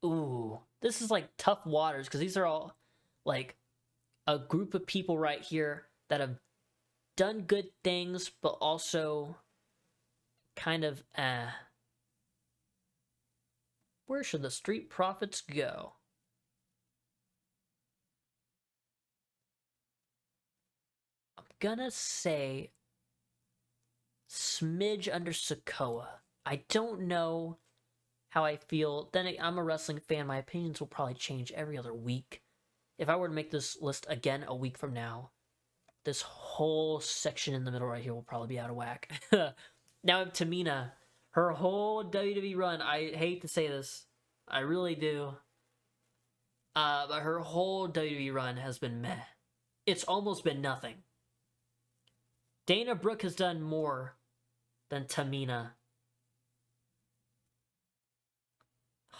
Ooh, this is like tough waters, because these are all like a group of people right here that have done good things, but also kind of where should the Street Profits go? I'm gonna say smidge under Sikoa. I don't know how I feel. Then I'm a wrestling fan. My opinions will probably change every other week. If I were to make this list again a week from now, this whole section in the middle right here will probably be out of whack. Now Tamina, her whole WWE run, I hate to say this, I really do, but her whole WWE run has been meh. It's almost been nothing. Dana Brooke has done more than Tamina.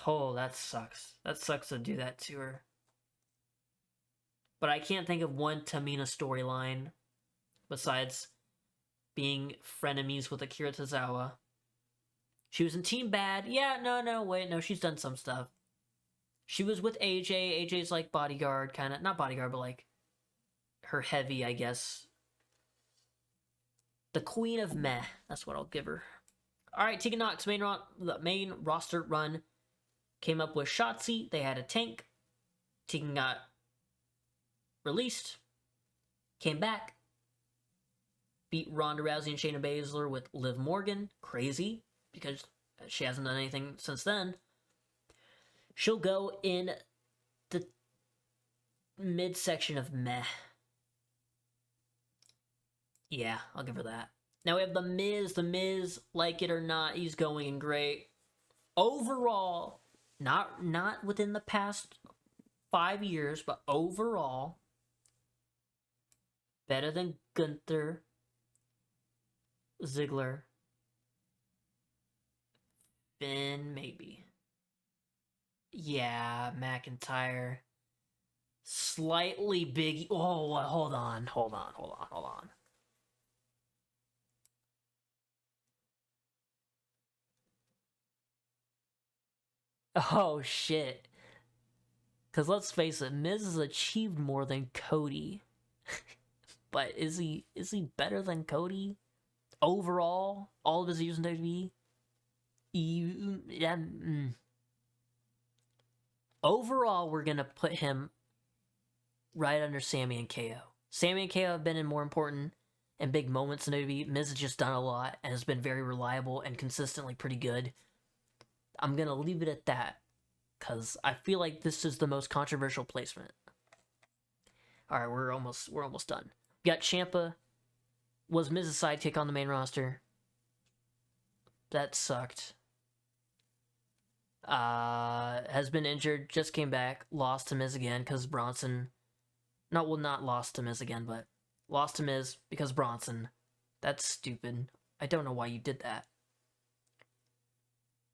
Oh, that sucks. That sucks to do that to her. But I can't think of one Tamina storyline besides being frenemies with Akira Tozawa. She was in Team Bad. Yeah, no, she's done some stuff. She was with AJ. AJ's like bodyguard, kind of. Not bodyguard, but like her heavy, I guess. The Queen of Meh. That's what I'll give her. Alright, Tegan Nox, the main roster run. Came up with Shotzi. They had a tank. Tegan got released. Came back. Beat Ronda Rousey and Shayna Baszler with Liv Morgan. Crazy, because she hasn't done anything since then. She'll go in the midsection of meh. Yeah, I'll give her that. Now we have The Miz. The Miz, like it or not, he's going in great. Overall, not within the past 5 years, but overall, better than Gunther, Ziggler, Finn, maybe. Yeah, McIntyre. Slightly big. Oh, hold on. Oh, shit. Because let's face it, Miz has achieved more than Cody. But is he better than Cody? Overall? All of his years in WWE? Overall, we're going to put him right under Sammy and KO. Sammy and KO have been in more important and big moments in WWE. Miz has just done a lot and has been very reliable and consistently pretty good. I'm going to leave it at that, because I feel like this is the most controversial placement. Alright, we're almost done. We got Ciampa. Was Miz's sidekick on the main roster. That sucked. Has been injured, just came back, lost to Miz again because Bronson. No, well, not lost to Miz again, but lost to Miz because Bronson. That's stupid. I don't know why you did that.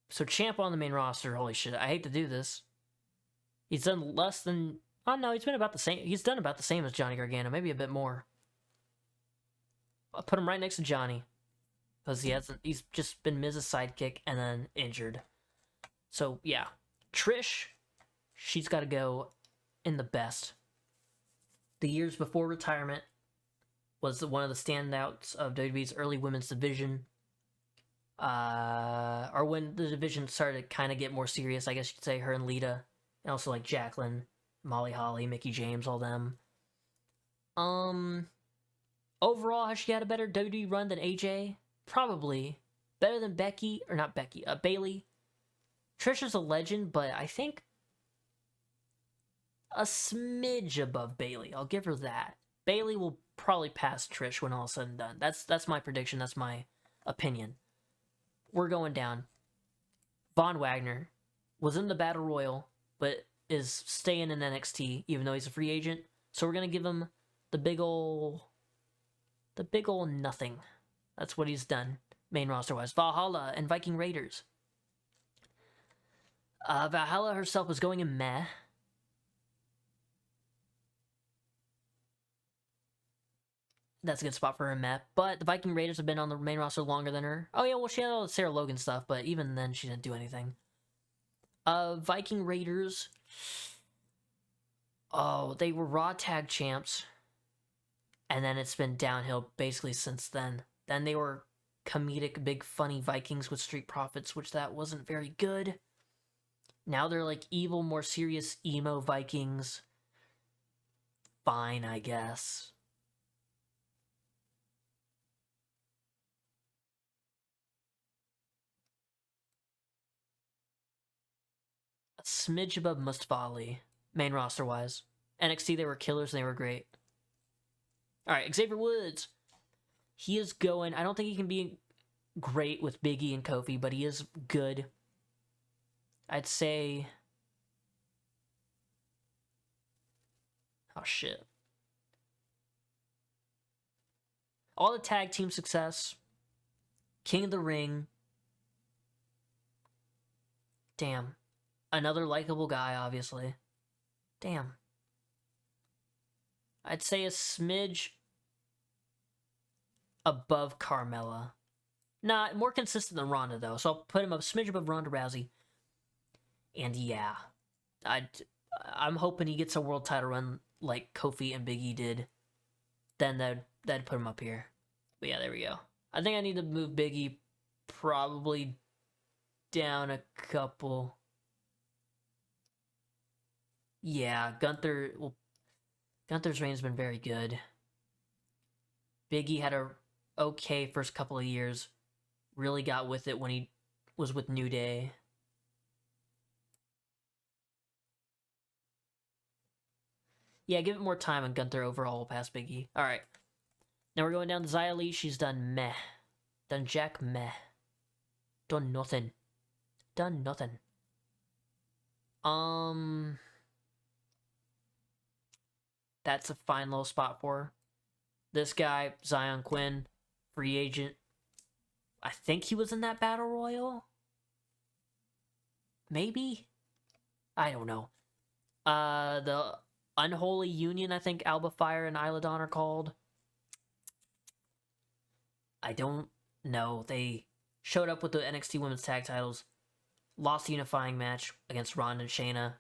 So Champ on the main roster, holy shit, I hate to do this. He's done less than... Oh no, he's been about the same. He's done about the same as Johnny Gargano, maybe a bit more. I'll put him right next to Johnny. Because he's just been Miz's sidekick and then injured. So, yeah. Trish, she's got to go in the best. The years before retirement was one of the standouts of WWE's early women's division. Or when the division started to kind of get more serious, I guess you could say, her and Lita. And also, like, Jacqueline, Molly Holly, Mickie James, all them. Overall, has she had a better WWE run than AJ? Probably. Better than Becky, or not Becky, Bayley. Trish is a legend, but I think a smidge above Bayley. I'll give her that. Bayley will probably pass Trish when all is said and done. That's my prediction. That's my opinion. We're going down. Von Wagner was in the Battle Royal, but is staying in NXT, even though he's a free agent. So we're going to give him the big ol' nothing. That's what he's done, main roster-wise. Valhalla and Viking Raiders. Valhalla herself was going in meh. That's a good spot for her, meh. But the Viking Raiders have been on the main roster longer than her. Oh yeah, well she had all the Sarah Logan stuff, but even then she didn't do anything. Viking Raiders. Oh, they were Raw Tag Champs. And then it's been downhill basically since then. Then they were comedic, big, funny Vikings with Street Profits, which that wasn't very good. Now they're like evil, more serious emo Vikings. Fine, I guess. A smidge above Mustafa Ali, main roster-wise. NXT, they were killers and they were great. Alright, Xavier Woods. He is going... I don't think he can be great with Big E and Kofi, but he is good. I'd say... Oh, shit. All the tag team success. King of the Ring. Damn. Another likable guy, obviously. Damn. I'd say a smidge above Carmella. Nah, more consistent than Ronda, though. So I'll put him a smidge above Ronda Rousey. And yeah, I'm hoping he gets a world title run like Kofi and Big E did. Then that'd put him up here. But yeah, there we go. I think I need to move Big E probably down a couple. Yeah, Gunther. Well, Gunther's reign's been very good. Big E had a okay first couple of years. Really got with it when he was with New Day. Yeah, give it more time and Gunther overall will pass Big E. Alright. Now we're going down to Xia Li. She's done meh. Done jack meh. Done nothing. Done nothing. That's a fine little spot for her. This guy, Zion Quinn, free agent. I think he was in that Battle Royal? Maybe? I don't know. The Unholy Union, I think Alba Fire and Isla Dawn are called. I don't know. They showed up with the NXT Women's Tag Titles. Lost the unifying match against Ronda and Shayna.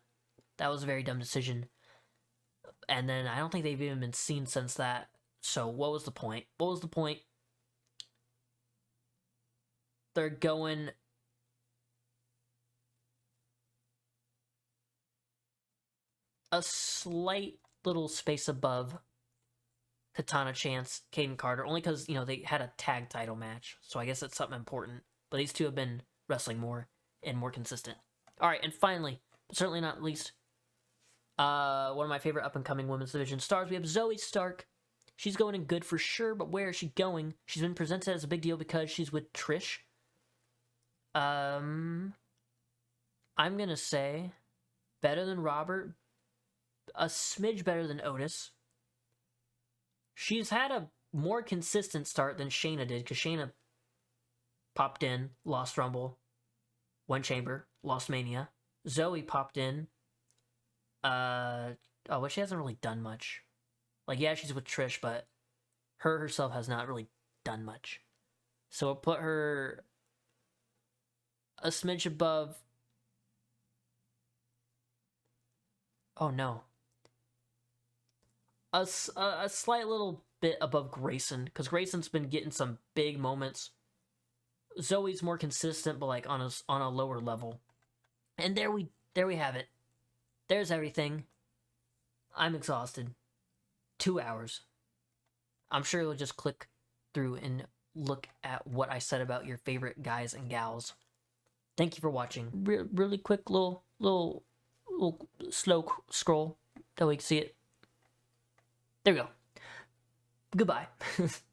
That was a very dumb decision. And then I don't think they've even been seen since that. So what was the point? What was the point? They're going... a slight little space above Katana Chance, Kaden Carter, only because, you know, they had a tag title match, so I guess it's something important. But these two have been wrestling more and more consistent. Alright, and finally, but certainly not least, one of my favorite up-and-coming women's division stars, we have Zoe Stark. She's going in good for sure, but where is she going? She's been presented as a big deal because she's with Trish. I'm gonna say better than Robert, a smidge better than Otis. She's had a more consistent start than Shayna did, because Shayna popped in, lost Rumble, won Chamber, lost Mania. Zoe popped in. Well, she hasn't really done much. Like, yeah, she's with Trish, but her herself has not really done much. So I'll put her a smidge above. Oh no. A slight little bit above Grayson, because Grayson's been getting some big moments. Zoe's more consistent, but like on a lower level. And there we have it. There's everything. I'm exhausted. 2 hours. I'm sure you'll just click through and look at what I said about your favorite guys and gals. Thank you for watching. Really quick little slow scroll that we can see it. There we go. Goodbye.